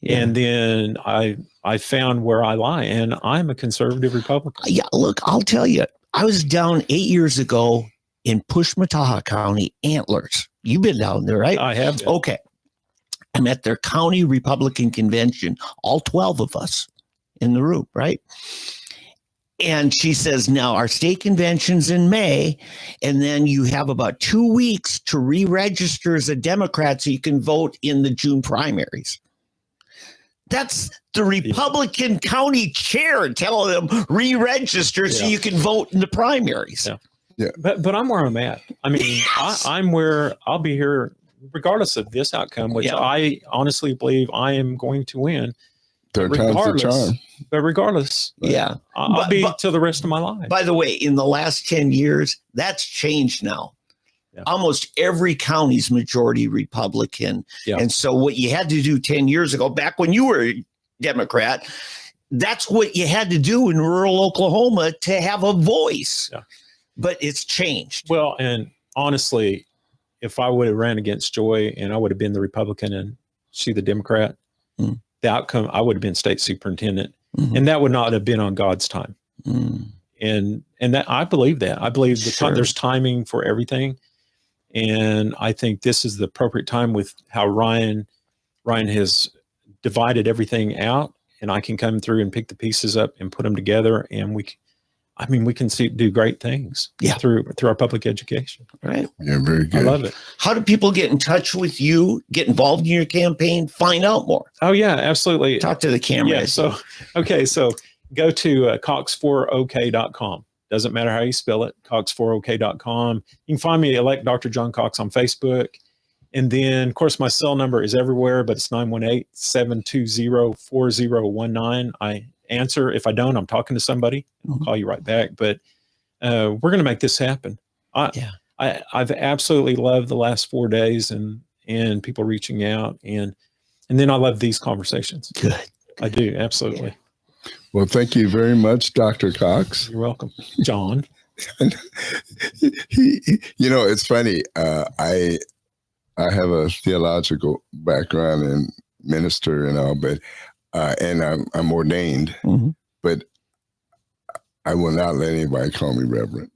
Yeah. And then I found where I lie, and I'm a conservative Republican. Yeah, look, I'll tell you, I was down 8 years ago in Pushmataha County, Antlers. You've been down there, right? I have been. Okay. I'm at their county Republican convention, all 12 of us in the room, right? And she says, now our state convention's in May, and then you have about 2 weeks to re-register as a Democrat so you can vote in the June primaries. That's the Republican county chair telling them re-register so you can vote in the primaries. Yeah. Yeah, but I'm where I'm at. I mean, I'm where I'll be here regardless of this outcome, which I honestly believe I am going to win. Third time's the charm. But regardless, I'll be till the rest of my life. By the way, in the last 10 years, that's changed now. Yeah. Almost every county's majority Republican. Yeah. And so what you had to do 10 years ago, back when you were a Democrat, that's what you had to do in rural Oklahoma to have a voice. Yeah. But it's changed. Well, and honestly, if I would have ran against Joy and I would have been the Republican and she the Democrat, the outcome, I would have been state superintendent. And that would not have been on God's time. And that I believe that. I believe there's timing for everything. And I think this is the appropriate time with how Ryan has divided everything out, and I can come through and pick the pieces up and put them together, and we can do great things through our public education. Right. Yeah, very good. I love it. How do people get in touch with you, get involved in your campaign, find out more? Oh, yeah, absolutely. Talk to the camera. Yeah, so go to cox4ok.com. Doesn't matter how you spell it, cox4ok.com. You can find me, Elect Dr. John Cox, on Facebook. And then, of course, my cell number is everywhere, but it's 918-720-4019. I answer. If I don't, I'm talking to somebody. I'll call you right back. But we're going to make this happen. I've absolutely loved the last 4 days and people reaching out. And then I love these conversations. Good. I do. Absolutely. Yeah. Well, thank you very much, Dr. Cox. You're welcome, John. It's funny. I have a theological background and minister and all, but and I'm ordained, but I will not let anybody call me reverend.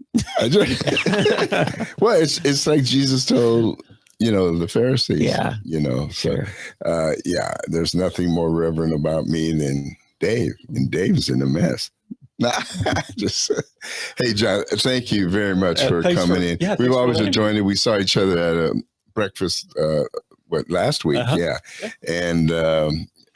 Well, it's like Jesus told the Pharisees. Yeah. There's nothing more reverent about me than Dave, and Dave's in a mess. Hey, John, thank you very much for coming in. Yeah, we've always enjoyed it. We saw each other at a breakfast, last week? Yeah. And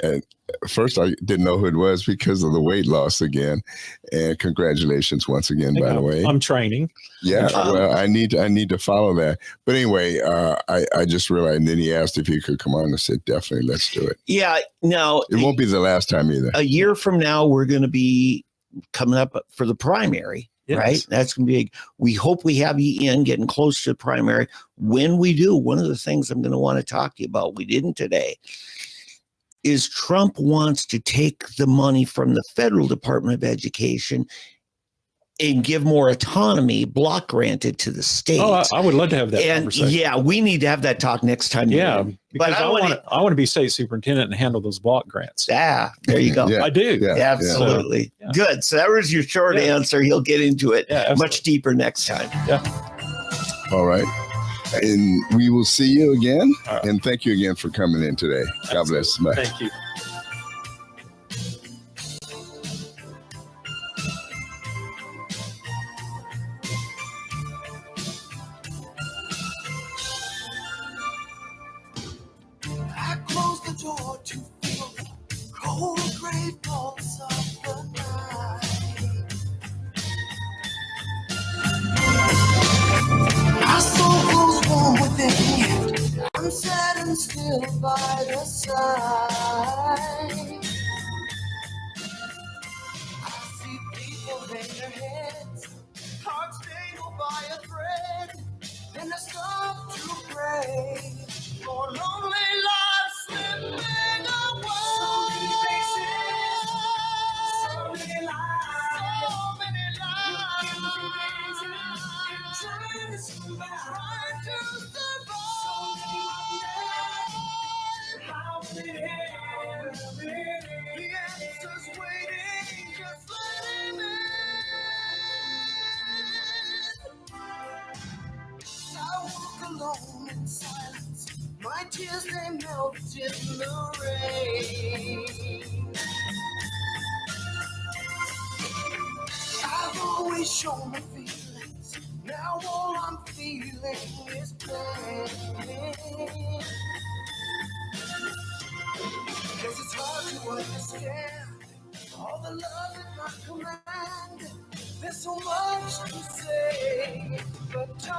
at first I didn't know who it was because of the weight loss again. And congratulations once again, by the way. I'm training. Yeah. Well, I need to follow that. But anyway, I just realized, and then he asked if he could come on. I said, definitely, let's do it. Yeah. No, it won't be the last time either. A year from now, we're going to be coming up for the primary. Yes. Right. That's going to be big. We hope we have you in, getting close to the primary. When we do, one of the things I'm going to want to talk to you about, we didn't today, is Trump wants to take the money from the federal Department of Education and give more autonomy, block granted to the state. Oh, I would love to have that conversation. Yeah, we need to have that talk next time. Yeah, because I want to be state superintendent and handle those block grants. Yeah, there you go. I do. Yeah, absolutely. Yeah. Good. So that was your short answer. He'll get into it much deeper next time. Yeah. All right. And we will see you again. And thank you again for coming in today. God bless. Bye. Thank you. I closed the door to feel the cold gray pulse of the night. My soul grows warm within, yet I'm sad and still by the side. I see people hang their heads, hearts dangled by a thread, and I stop to pray for lonely lives slipping away. So many lives, so many lives, trying to survive, How many the answer's waiting, just let him in. I walk alone in silence, my tears they melt in the rain. I've always shown my feelings, now all I'm feeling is pain. Cause it's hard to understand all the love at my command. There's so much to say, but time